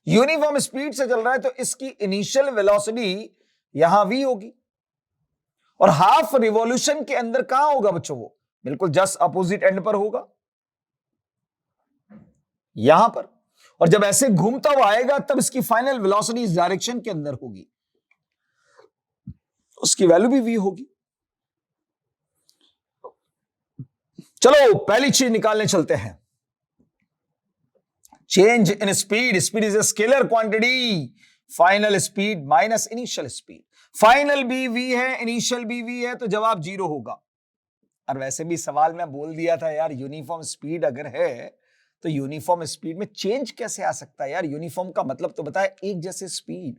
यूनिफॉर्म स्पीड से चल रहा है, तो इसकी इनिशियल वेलोसिटी यहां v होगी, और हाफ रिवॉल्यूशन के अंदर कहां होगा बच्चों, वो बिल्कुल जस्ट अपोजिट एंड पर होगा, यहां पर। और जब ऐसे घूमता हुआ आएगा तब इसकी फाइनल वेलोसिटी इस डायरेक्शन के अंदर होगी, उसकी वैल्यू भी v होगी। चलो पहली चीज निकालने चलते हैं, change in speed, speed is a scalar quantity, final speed minus initial speed, final भी v है, इनिशियल भी v है, तो जवाब 0 होगा। और वैसे भी सवाल में बोल दिया था यार यूनिफॉर्म स्पीड अगर है तो यूनिफॉर्म स्पीड में चेंज कैसे आ सकता है यार, यूनिफॉर्म का मतलब तो बताए एक जैसे स्पीड,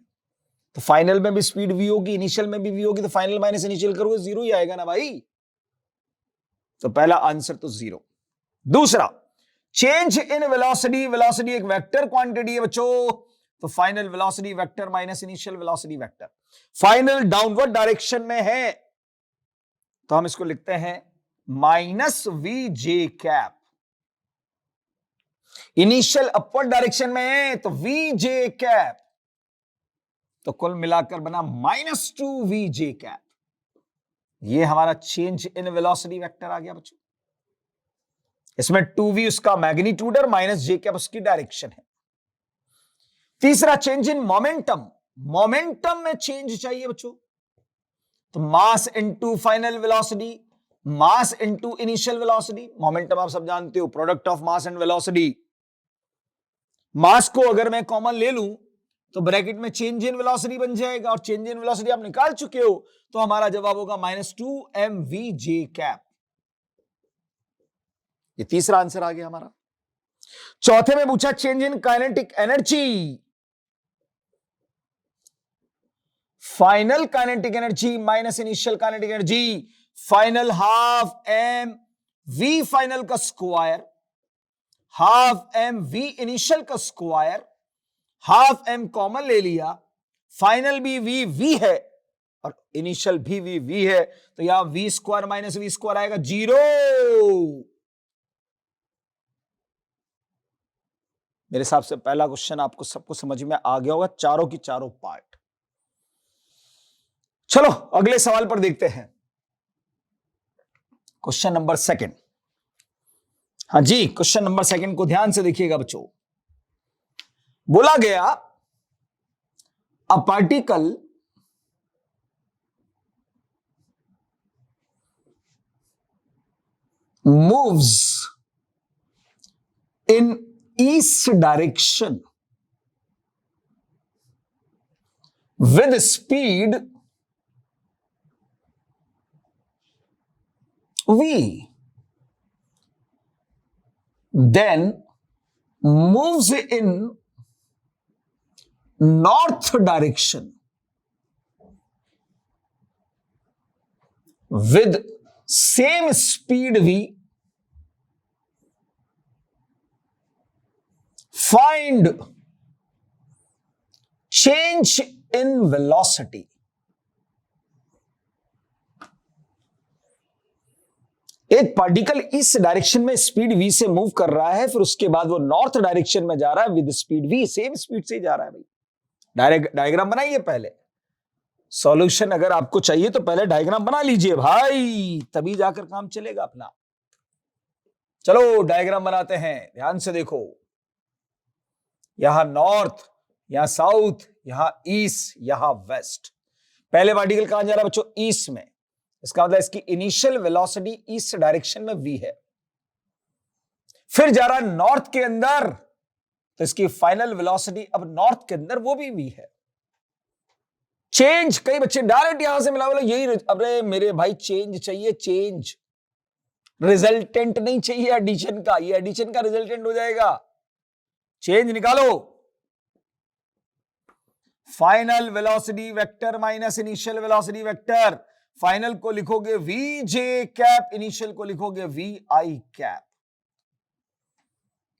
तो फाइनल में भी स्पीड v होगी, इनिशियल में भी v होगी, तो फाइनल माइनस इनिशियल करोगे 0 ही आएगा ना भाई, तो पहला आंसर तो 0। दूसरा, चेंज इन वेलोसिटी, वेलोसिटी एक वेक्टर क्वांटिटी है बच्चों, तो final velocity vector minus initial velocity vector, final downward direction में है तो हम इसको लिखते हैं minus V J cap, initial upward direction में है तो वी जे कैप, तो कुल मिलाकर बना -2 वी जे कैप। ये हमारा चेंज इन वेलोसिटी वेक्टर आ गया बच्चों, इसमें 2v उसका मैग्नीट्यूड और माइनस जे कैप उसकी डायरेक्शन है। तीसरा, चेंज इन मोमेंटम, मोमेंटम में चेंज चाहिए बच्चों, तो mass into final velocity, mass into initial velocity, momentum आप सब जानते हो product of mass and velocity. Mass को अगर मैं कॉमन ले लूं तो ब्रैकेट में चेंज इन वेलोसिटी बन जाएगा, और चेंज इन वेलोसिटी आप निकाल चुके हो, तो हमारा जवाब होगा -2 mv जे कैप। ये तीसरा आंसर आ गया हमारा। चौथे में पूछा change in kinetic energy, final kinetic energy minus initial kinetic energy, final half M V final का square, half M V initial का स्क्वायर, हाफ m कॉमन ले लिया, फाइनल भी v v है और इनिशियल भी v v है, तो यहां v square minus v square आएगा 0। मेरे हिसाब से पहला क्वेश्चन आपको सबको समझ में आ गया होगा, चारों की चारों पार्ट। चलो अगले सवाल पर देखते हैं, क्वेश्चन नंबर सेकंड। हाँ जी, क्वेश्चन नंबर सेकंड को ध्यान से देखिएगा बच्चों। बोला गया a particle moves in east direction with speed v, then moves in north direction with same speed v, find change in velocity। एक पार्टिकल इस डायरेक्शन में स्पीड v से मूव कर रहा है, फिर उसके बाद वो नॉर्थ डायरेक्शन में जा रहा है with speed v, same speed से जा रहा है। भाई डायग्राम बनाइए पहले, सॉल्यूशन अगर आपको चाहिए तो पहले डायग्राम बना लीजिए भाई, तभी जाकर काम चलेगा अपना। चलो डायग्राम बनाते हैं, ध्यान से देखो। यहां नॉर्थ, यहां साउथ, यहां ईस्ट, यहां वेस्ट। पहले पार्टिकल कहां जा रहा है बच्चों? ईस्ट में। इसका मतलब इसकी इनिशियल वेलोसिटी ईस्ट डायरेक्शन में v है। फिर जा रहा है नॉर्थ के अंदर, तो इसकी फाइनल वेलोसिटी अब नॉर्थ के अंदर वो भी v है। चेंज, कई बच्चे डायरेक्ट यहां से मिला, बोला यही, अरे मेरे भाई चेंज चाहिए, चेंज, रिजल्टेंट नहीं चाहिए एडिशन का, ये एडिशन का रिजल्टेंट हो जाएगा। चेंज निकालो, final velocity vector minus initial velocity vector. Final को लिखोगे वी जे कैप, इनिशियल को लिखोगे V I cap.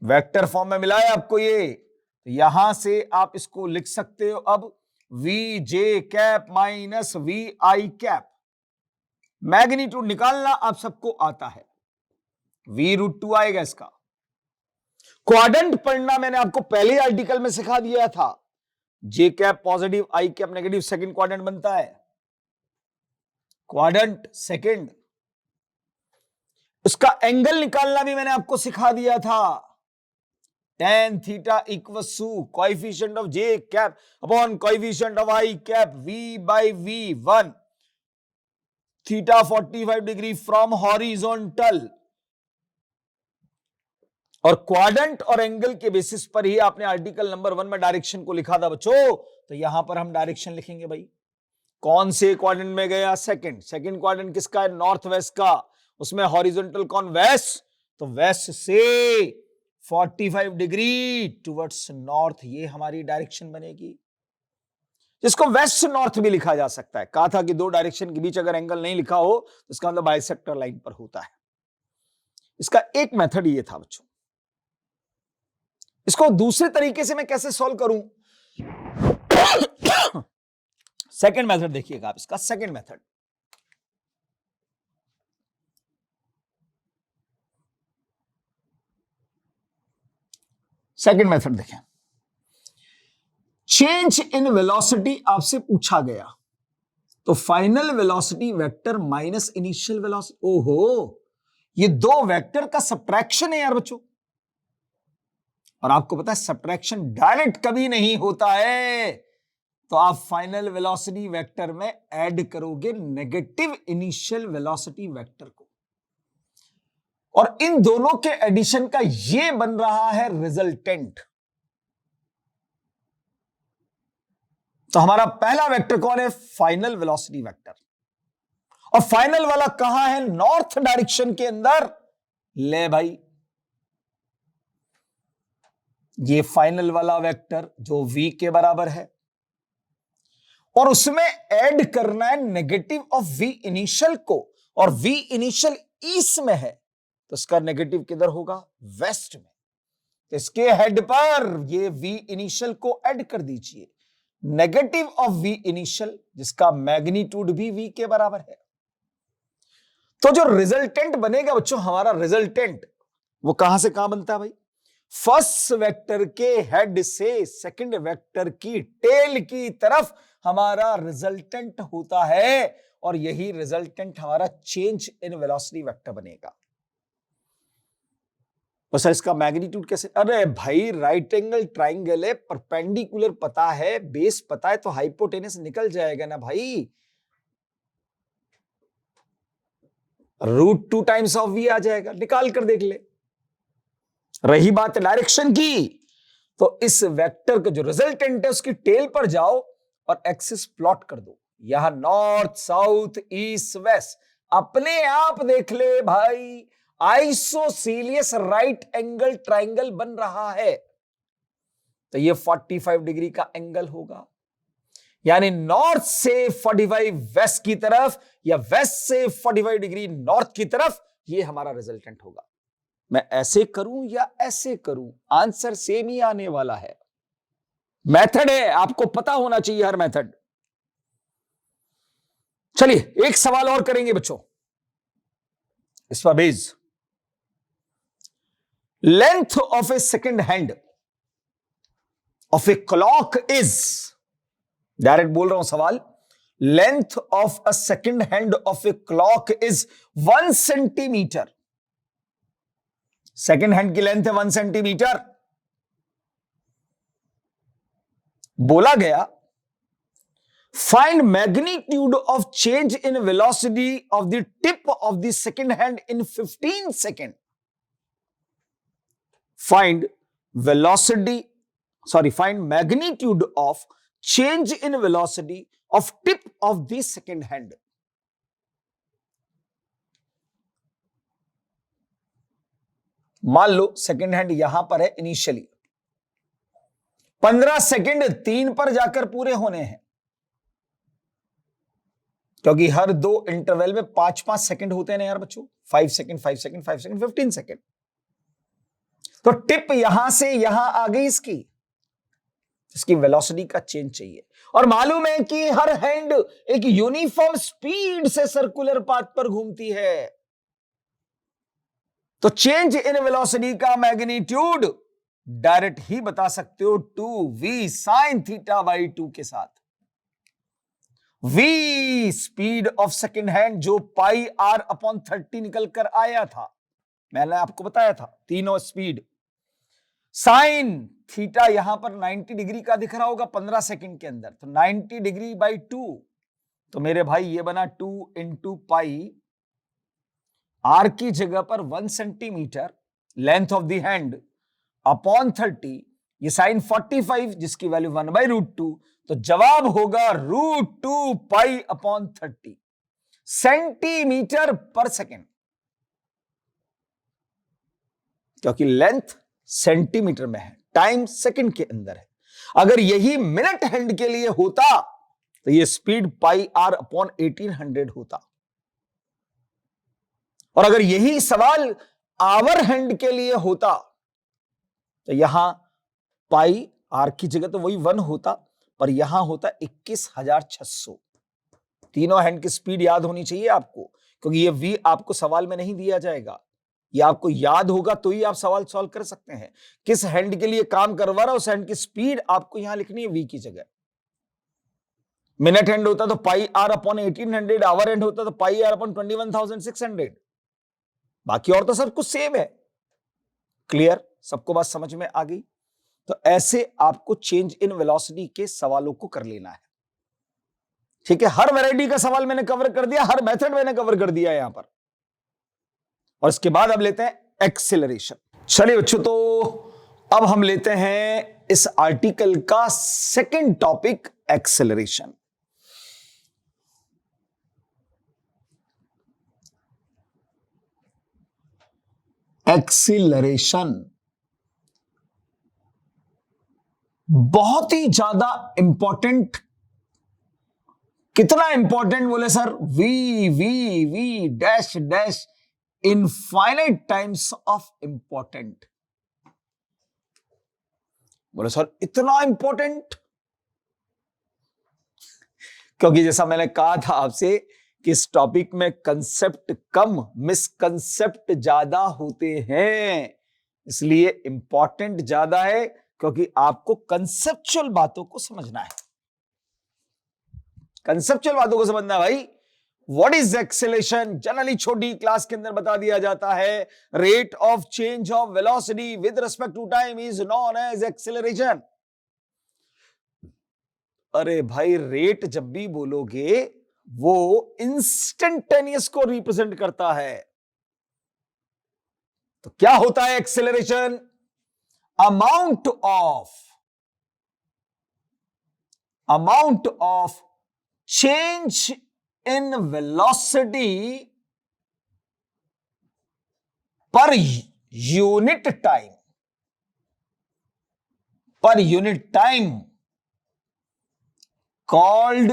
Vector form में मिला है आपको ये, तो यहां से आप इसको लिख सकते हो अब V J cap minus V I cap. Magnitude निकालना आप सबको आता है, v√2 आएगा इसका। क्वाड्रेंट पढ़ना मैंने आपको पहले आर्टिकल में सिखा दिया था, जे कैप पॉजिटिव, आई कैप नेगेटिव, सेकंड क्वाड्रेंट बनता है, क्वाड्रेंट सेकंड। उसका एंगल निकालना भी मैंने आपको सिखा दिया था, tan theta equals to coefficient of J cap upon coefficient of I cap, v by v1, theta 45 degree from horizontal. और क्वाड्रेंट और एंगल के बेसिस पर ही आपने आर्टिकल नंबर 1 में डायरेक्शन को लिखा था बच्चों, तो यहां पर हम डायरेक्शन लिखेंगे भाई। कौन से क्वाड्रेंट में गया? सेकंड। सेकंड क्वाड्रेंट किसका है? नॉर्थ वेस्ट का। उसमें हॉरिजॉन्टल कौन? वेस्ट। तो वेस्ट से 45 डिग्री टुवर्ड्स नॉर्थ, ये हमारी डायरेक्शन बनेगी, जिसको वेस्ट से नॉर्थ भी लिखा जा सकता है। कहा था कि दो डायरेक्शन के बीच अगर एंगल नहीं लिखा हो तो इसका मतलब बाइसेक्टर लाइन पर होता है। इसका एक मेथड ये था बच्चों। इसको दूसरे तरीके से मैं कैसे सॉल्व करूं? सेकंड मेथड देखिएगा आप, इसका सेकंड मेथड। सेकंड मेथड देखें, चेंज इन वेलोसिटी आपसे पूछा गया, तो final velocity vector minus initial velocity. ओहो, ये दो वेक्टर का सब्ट्रैक्शन है यार बच्चों। और आपको पता है सब्ट्रैक्शन डायरेक्ट कभी नहीं होता है, तो आप फाइनल वेलोसिटी वेक्टर में ऐड करोगे नेगेटिव इनिशियल वेलोसिटी वेक्टर को, और इन दोनों के एडिशन का ये बन रहा है रिजल्टेंट। तो हमारा पहला वेक्टर कौन है? Final velocity vector. और फाइनल वाला कहां है? नॉर्थ डायरेक्शन के अंदर। ले भाई, ये फाइनल वाला वेक्टर जो v के बराबर है, और उसमें ऐड करना है नेगेटिव ऑफ v इनिशियल को, और v इनिशियल ईस्ट में है, तो इसका नेगेटिव किधर होगा? वेस्ट में। तो इसके हेड पर ये v इनिशियल को ऐड कर दीजिए, नेगेटिव ऑफ v इनिशियल जिसका मैग्नीट्यूड भी v के बराबर है। तो जो रिजल्टेंट बनेगा बच्चों, हमारा रिजल्टेंट वो कहां से कहां बनता है भाई? फर्स्ट वेक्टर के हेड से सेकंड वेक्टर की टेल की तरफ हमारा रिजल्टेंट होता है, और यही रिजल्टेंट हमारा चेंज इन वेलोसिटी वेक्टर बनेगा। तो सर इसका मैग्नीट्यूड कैसे? अरे भाई राइट एंगल ट्राइंगल है, परपेंडिकुलर पता है, बेस पता है, तो हाइपोटेनस निकल जाएगा ना भाई। √2 टाइम्स ऑफ v आ जाएगा, निकाल कर देख ले। रही बात डायरेक्शन की, तो इस वेक्टर का जो रिजल्टेंट है उसकी टेल पर जाओ और एक्सिस प्लॉट कर दो। यहां नॉर्थ साउथ ईस्ट वेस्ट अपने आप देख ले भाई, आइसोसीलियस राइट एंगल ट्राइंगल बन रहा है। तो ये 45 डिग्री का एंगल होगा, यानी नॉर्थ से 45 वेस्ट की तरफ या वेस्ट से 45 डिग्री नॉर्थ की तरफ, ये हमारा रिजल्टेंट होगा। मैं ऐसे करूं या ऐसे करूं, आंसर सेम ही आने वाला है। मेथड है, आपको पता होना चाहिए हर मेथड। चलिए एक सवाल और करेंगे बच्चों इस पर base. Length of A second hand of a clock is, direct बोल रहा हूं सवाल, length of a second hand of a clock is 1 centimetre. Second hand की लेंथ है 1 सेंटीमीटर। बोला गया find magnitude of change in velocity of the tip of the second hand in 15 second. Find magnitude of change in velocity of tip of the second hand. मान लो second hand यहां पर है initially, 15 second 3 पर जाकर पूरे होने हैं, क्योंकि हर दो इंटरवल में 5-5 सेकंड होते हैं ना यार बच्चों, 5 सेकंड 5 सेकंड 5 सेकंड 15 सेकंड। तो टिप यहां से यहां आ गई इसकी वेलोसिटी का चेंज चाहिए, और मालूम है कि हर हैंड एक यूनिफॉर्म स्पीड से सर्कुलर पाथ पर घूमती है। तो चेंज इन वेलोसिटी का मैग्नीट्यूड डायरेक्ट ही बता सकते हो 2v sin θ/2 के साथ। v speed of second hand जो πr/30 निकल कर आया था, मैंने आपको बताया था तीनों स्पीड। साइन थीटा यहां पर 90 डिग्री का दिख रहा होगा 15 सेकंड के अंदर, तो 90 डिग्री बाई 2, तो मेरे भाई ये बना 2 इंटू पाई, आर की जगह पर 1 centimetre length of the hand upon 30, ये साइन 45 जिसकी वैल्यू 1/√2, तो जवाब होगा √2 पाई अपॉन 30 सेंटीमीटर पर सेकेंड, क्योंकि लेंथ सेंटीमीटर में है, टाइम सेकंड के अंदर है। अगर यही मिनट हैंड के लिए होता तो ये स्पीड πr/1800 होता, और अगर यही सवाल आवर हैंड के लिए होता तो यहां पाई आर की जगह तो वही 1 होता, पर यहां होता 21,600। तीनों हैंड की स्पीड याद होनी चाहिए आपको, क्योंकि ये v आपको सवाल में नहीं दिया जाएगा, ये आपको याद होगा तो ही आप सवाल सॉल्व कर सकते हैं। किस हैंड के लिए काम करवा रहा है उस हैंड की स्पीड आपको यहां लिखनी है v की जगह। मिनट हैंड होता तो πr/1800, आवर हैंड होता तो πr/21,600, बाकी और तो सब कुछ सेम है। क्लियर? सबको बात समझ में आ गई? तो ऐसे आपको चेंज इन वेलोसिटी के सवालों को कर लेना है। ठीक है, हर वैरायटी का सवाल मैंने कवर कर दिया, हर मेथड मैंने कवर कर दिया यहां पर। और इसके बाद अब लेते हैं एक्सेलरेशन। चलिए बच्चों, तो अब हम लेते हैं इस आर्टिकल का सेकंड टॉपिक, एक्सेलरेशन। एक्सीलरेशन बहुत ही ज्यादा इंपॉर्टेंट। कितना इंपॉर्टेंट बोले sir? V V V dash dash infinite times of important. बोले सर इतना इंपॉर्टेंट? क्योंकि जैसा मैंने कहा था आपसे कि इस टॉपिक में कंसेप्ट कम, मिसकंसेप्ट ज्यादा होते हैं, इसलिए इंपॉर्टेंट ज्यादा है, क्योंकि आपको कंसेप्चुअल बातों को समझना है। कंसेप्चुअल बातों को समझना है भाई। What is acceleration? जनरली छोटी क्लास के अंदर बता दिया जाता है, rate of change of velocity with respect to time is known as acceleration. अरे भाई, रेट जब भी बोलोगे वो इंस्टेंटेनियस को रिप्रेजेंट करता है। तो क्या होता है acceleration? Amount of change in velocity per unit time called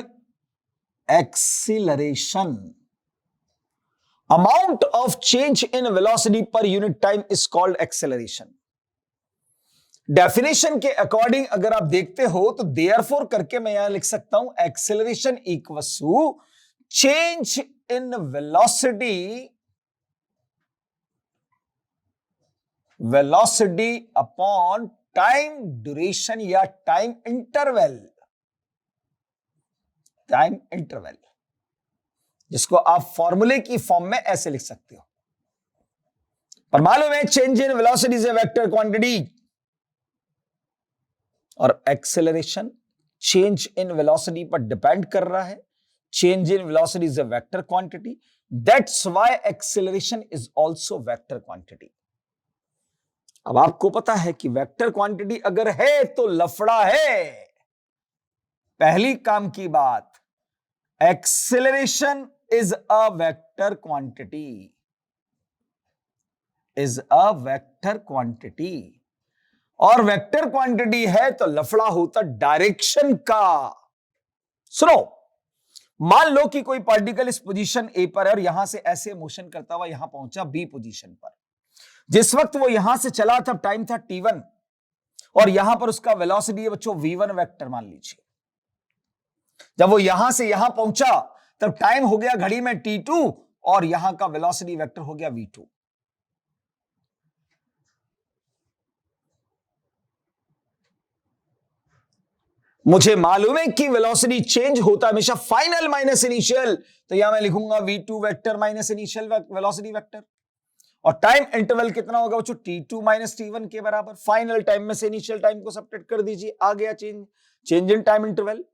acceleration. Amount of change in velocity per unit time is called acceleration. Definition के अकॉर्डिंग अगर आप देखते हो तो देयरफॉर करके मैं यहां लिख सकता हूं acceleration equals to change in velocity upon time duration या टाइम इंटरवल, जिसको आप फॉर्मूले की फॉर्म में ऐसे लिख सकते हो। पर मालूम है change in velocity is a vector quantity और एक्सेलरेशन चेंज इन वेलोसिटी पर डिपेंड कर रहा है। Change in velocity is a vector quantity, that's why acceleration is also vector quantity. अब आपको पता है कि वेक्टर क्वांटिटी अगर है तो लफड़ा है। पहली काम की बात, acceleration is a vector quantity, और वेक्टर क्वांटिटी है तो लफड़ा होता डायरेक्शन का। सुनो, मान लो कि कोई पार्टिकल इस पोजीशन ए पर है और यहां से ऐसे मोशन करता हुआ यहां पहुंचा बी पोजीशन पर। जिस वक्त वो यहां से चला था टाइम था t1 और यहां पर उसका वेलोसिटी है बच्चों v1 वेक्टर मान लीजिए। जब वो यहां से यहां पहुंचा तब टाइम हो गया घड़ी में t2 और यहां का वेलोसिटी वेक्टर हो गया v2। मुझे मालूम है कि वेलोसिटी चेंज होता है हमेशा फाइनल माइनस इनिशियल, तो यहां मैं लिखूंगा v2 vector minus initial velocity vector. और टाइम इंटरवल कितना होगा बच्चों? t2 माइनस t1 के बराबर। फाइनल टाइम में से इनिशियल टाइम को सब्ट्रैक्ट कर दीजिए, आ गया चेंज इन टाइम इंटरवल।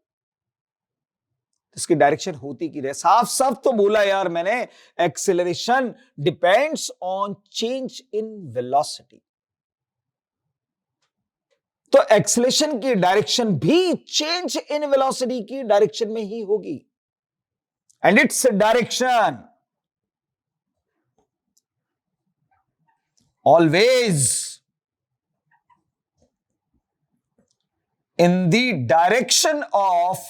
इसकी डायरेक्शन होती की रहे, साफ साफ तो बोला यार मैंने, acceleration depends on change in velocity. तो एक्सेलरेशन की डायरेक्शन भी चेंज इन वेलोसिटी की डायरेक्शन में ही होगी, and its direction always in the direction of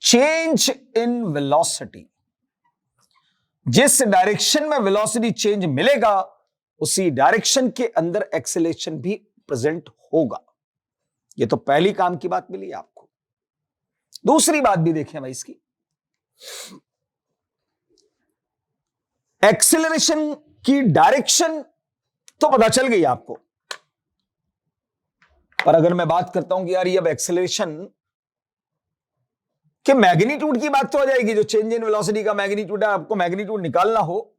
change in velocity। जिस डायरेक्शन में वेलोसिटी चेंज मिलेगा उसी डायरेक्शन के अंदर एक्सेलरेशन भी प्रेजेंट होगा। यह तो पहली काम की बात मिली आपको। दूसरी बात भी देखें भाई इसकी, एक्सेलरेशन की डायरेक्शन तो पता चल गई आपको, पर अगर मैं बात करता हूं कि यार ये अब एक्सेलरेशन के मैग्नीट्यूड की बात तो आ जाएगी। जो चेंज इन वेलोसिटी का मैग्नीट्यूड है, आपको मैग्नीट्यूड निकालना हो,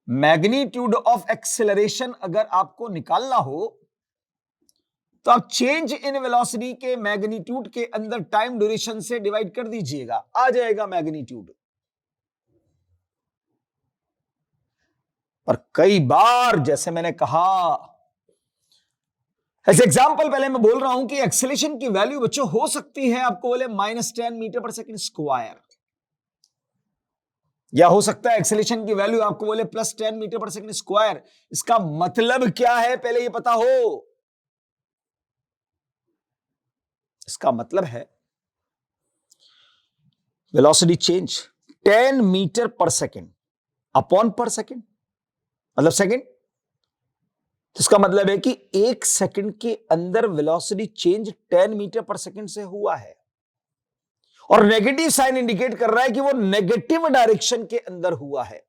मैग्नीट्यूड ऑफ एक्सेलरेशन अगर आपको निकालना हो तो आप चेंज इन वेलोसिटी के मैग्नीट्यूड के अंदर टाइम ड्यूरेशन से डिवाइड कर दीजिएगा, आ जाएगा मैग्नीट्यूड। पर कई बार जैसे मैंने कहा, एज एग्जाम्पल पहले मैं बोल रहा हूं कि एक्सेलरेशन की वैल्यू बच्चों हो सकती है आपको बोले -10 मीटर पर सेकंड स्क्वायर, या हो सकता है एक्सेलरेशन की वैल्यू आपको बोले +10 मीटर पर सेकंड स्क्वायर। इसका मतलब क्या है पहले ये पता हो। इसका मतलब है वेलोसिटी चेंज 10 मीटर पर सेकंड अपॉन पर सेकंड, मतलब सेकंड, तो इसका मतलब है कि 1 सेकंड के अंदर वेलोसिटी चेंज 10 मीटर पर सेकंड से हुआ है, और नेगेटिव साइन इंडिकेट कर रहा है कि वो नेगेटिव डायरेक्शन के अंदर हुआ है।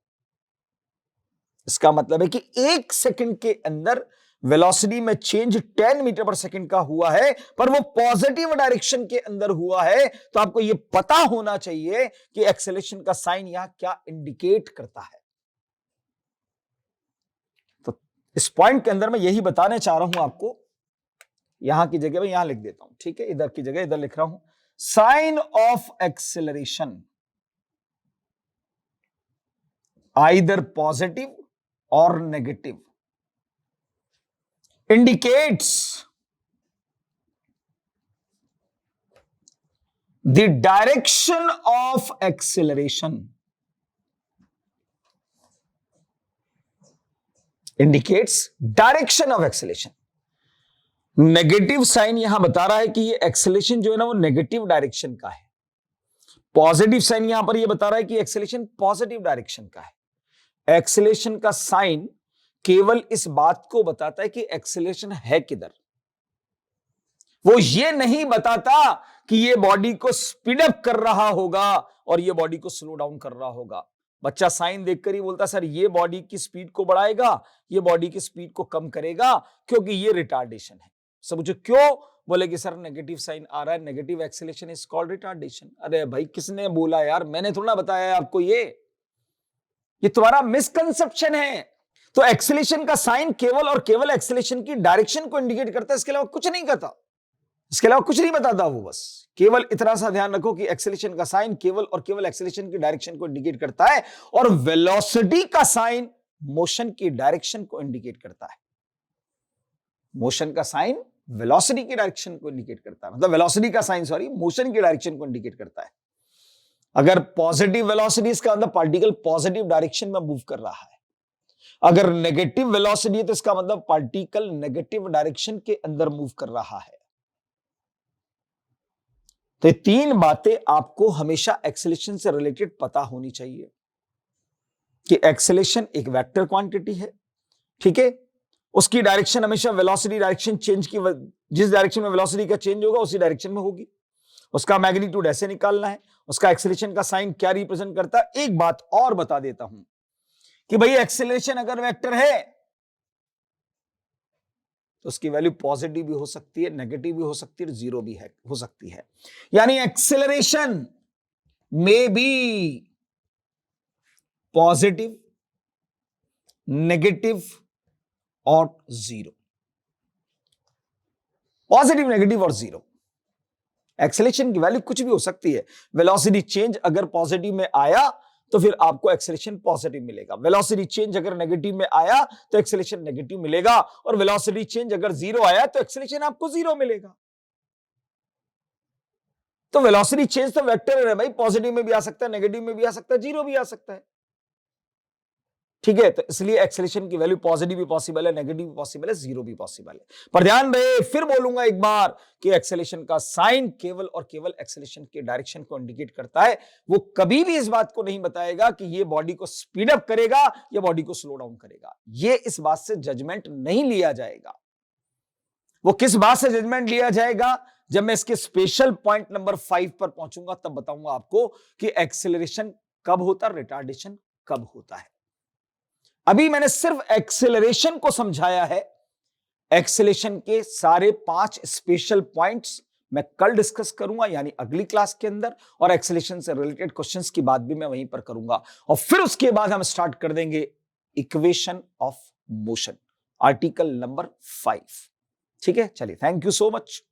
इसका मतलब है कि 1 सेकंड के अंदर वेलोसिटी में चेंज 10 मीटर पर सेकंड का हुआ है, पर वो पॉजिटिव डायरेक्शन के अंदर हुआ है। तो आपको यह पता होना चाहिए कि एक्सेलरेशन का साइन यहां क्या इंडिकेट करता है। तो इस पॉइंट के अंदर मैं यही बताने चाह रहा हूं आपको। यहां की जगह मैं यहां लिख देता हूं, ठीक है, इधर की जगह इधर लिख रहा हूं, sign of acceleration either positive और negative indicates the direction of acceleration. Indicates direction of acceleration. Negative sign यहां बता रहा है कि ये एक्सेलेरेशन जो है ना वो नेगेटिव डायरेक्शन का है। पॉजिटिव साइन यहां पर ये बता रहा है कि एक्सेलेरेशन पॉजिटिव डायरेक्शन का है। एक्सेलेरेशन का साइन केवल इस बात को बताता है कि एक्सेलरेशन है किधर। वो ये नहीं बताता कि ये बॉडी को स्पीड अप कर रहा होगा और ये बॉडी को स्लो डाउन कर रहा होगा। बच्चा साइन देखकर ही बोलता सर ये बॉडी की स्पीड को बढ़ाएगा, ये बॉडी की स्पीड को कम करेगा, क्योंकि ये रिटार्डेशन है। सब मुझे क्यों बोले कि सर नेगेटिव साइन आ रहा है, negative acceleration is called retardation. अरे भाई किसने बोला यार, मैंने थोड़ा बताया है आपको। ये तुम्हारा मिसकंसेप्शन है। तो एक्सेलरेशन का साइन केवल और केवल एक्सेलरेशन की डायरेक्शन को इंडिकेट करता है, इसके अलावा कुछ नहीं करता, इसके अलावा कुछ नहीं बताता। वो बस केवल इतना सा ध्यान रखो कि एक्सेलरेशन का साइन केवल और केवल एक्सेलरेशन की डायरेक्शन को इंडिकेट करता है, और वेलोसिटी का साइन मोशन की डायरेक्शन को इंडिकेट करता है। मोशन का साइन वेलोसिटी की डायरेक्शन को इंडिकेट करता है, मतलब वेलोसिटी का साइन मोशन की डायरेक्शन को इंडिकेट करता है। अगर पॉजिटिव वेलोसिटी, इसका मतलब पार्टिकल पॉजिटिव डायरेक्शन में मूव कर रहा है। अगर नेगेटिव वेलोसिटी है तो इसका मतलब पार्टिकल नेगेटिव डायरेक्शन के अंदर मूव कर रहा है। तो ये 3 बातें आपको हमेशा एक्सेलरेशन से रिलेटेड पता होनी चाहिए कि एक्सेलरेशन एक वेक्टर क्वांटिटी है, ठीक है, उसकी डायरेक्शन हमेशा वेलोसिटी डायरेक्शन चेंज की, जिस डायरेक्शन में वेलोसिटी का चेंज होगा उसी डायरेक्शन में होगी। उसका मैग्नीट्यूड ऐसे निकालना है। उसका एक्सेलरेशन का साइन क्या रिप्रेजेंट करता है। एक बात और बता देता हूं कि भाई एक्सेलरेशन अगर वेक्टर है तो उसकी वैल्यू पॉजिटिव भी हो सकती है, नेगेटिव भी हो सकती है, जीरो भी है हो सकती है। यानी acceleration may be positive, negative और जीरो। पॉजिटिव, नेगेटिव और जीरो। एक्सेलरेशन की वैल्यू कुछ भी हो सकती है। वेलोसिटी चेंज अगर पॉजिटिव में आया तो फिर आपको एक्सेलरेशन पॉजिटिव मिलेगा। वेलोसिटी चेंज अगर नेगेटिव में आया तो एक्सेलरेशन नेगेटिव मिलेगा, और वेलोसिटी चेंज अगर जीरो आया तो एक्सेलरेशन आपको जीरो मिलेगा। तो वेलोसिटी चेंज तो वेक्टर है भाई, पॉजिटिव में भी आ सकता है, नेगेटिव में भी आ सकता है, जीरो भी आ सकता है, ठीक है। तो इसलिए एक्सेलरेशन की वैल्यू पॉजिटिव भी पॉसिबल है, नेगेटिव भी पॉसिबल है, जीरो भी पॉसिबल है। पर ध्यान रहे, फिर बोलूंगा एक बार कि एक्सेलरेशन का साइन केवल और केवल एक्सेलरेशन के डायरेक्शन को इंडिकेट करता है। वो कभी भी इस बात को नहीं बताएगा कि ये बॉडी को स्पीड अप करेगा या बॉडी को स्लो डाउन करेगा। ये इस बात से जजमेंट नहीं लिया जाएगा। वो किस बात से जजमेंट लिया जाएगा, जब मैं इसके स्पेशल पॉइंट नंबर 5 पर पहुंचूंगा तब बताऊंगा आपको कि एक्सेलरेशन कब होता है, रिटार्डेशन कब होता है। अभी मैंने सिर्फ एक्सेलरेशन को समझाया है। एक्सेलरेशन के सारे 5 स्पेशल पॉइंट्स मैं कल डिस्कस करूंगा, यानी अगली क्लास के अंदर, और एक्सेलरेशन से रिलेटेड क्वेश्चंस की बात भी मैं वहीं पर करूंगा। और फिर उसके बाद हम स्टार्ट कर देंगे equation of motion, article number 5। ठीक है, चलिए, थैंक यू सो मच।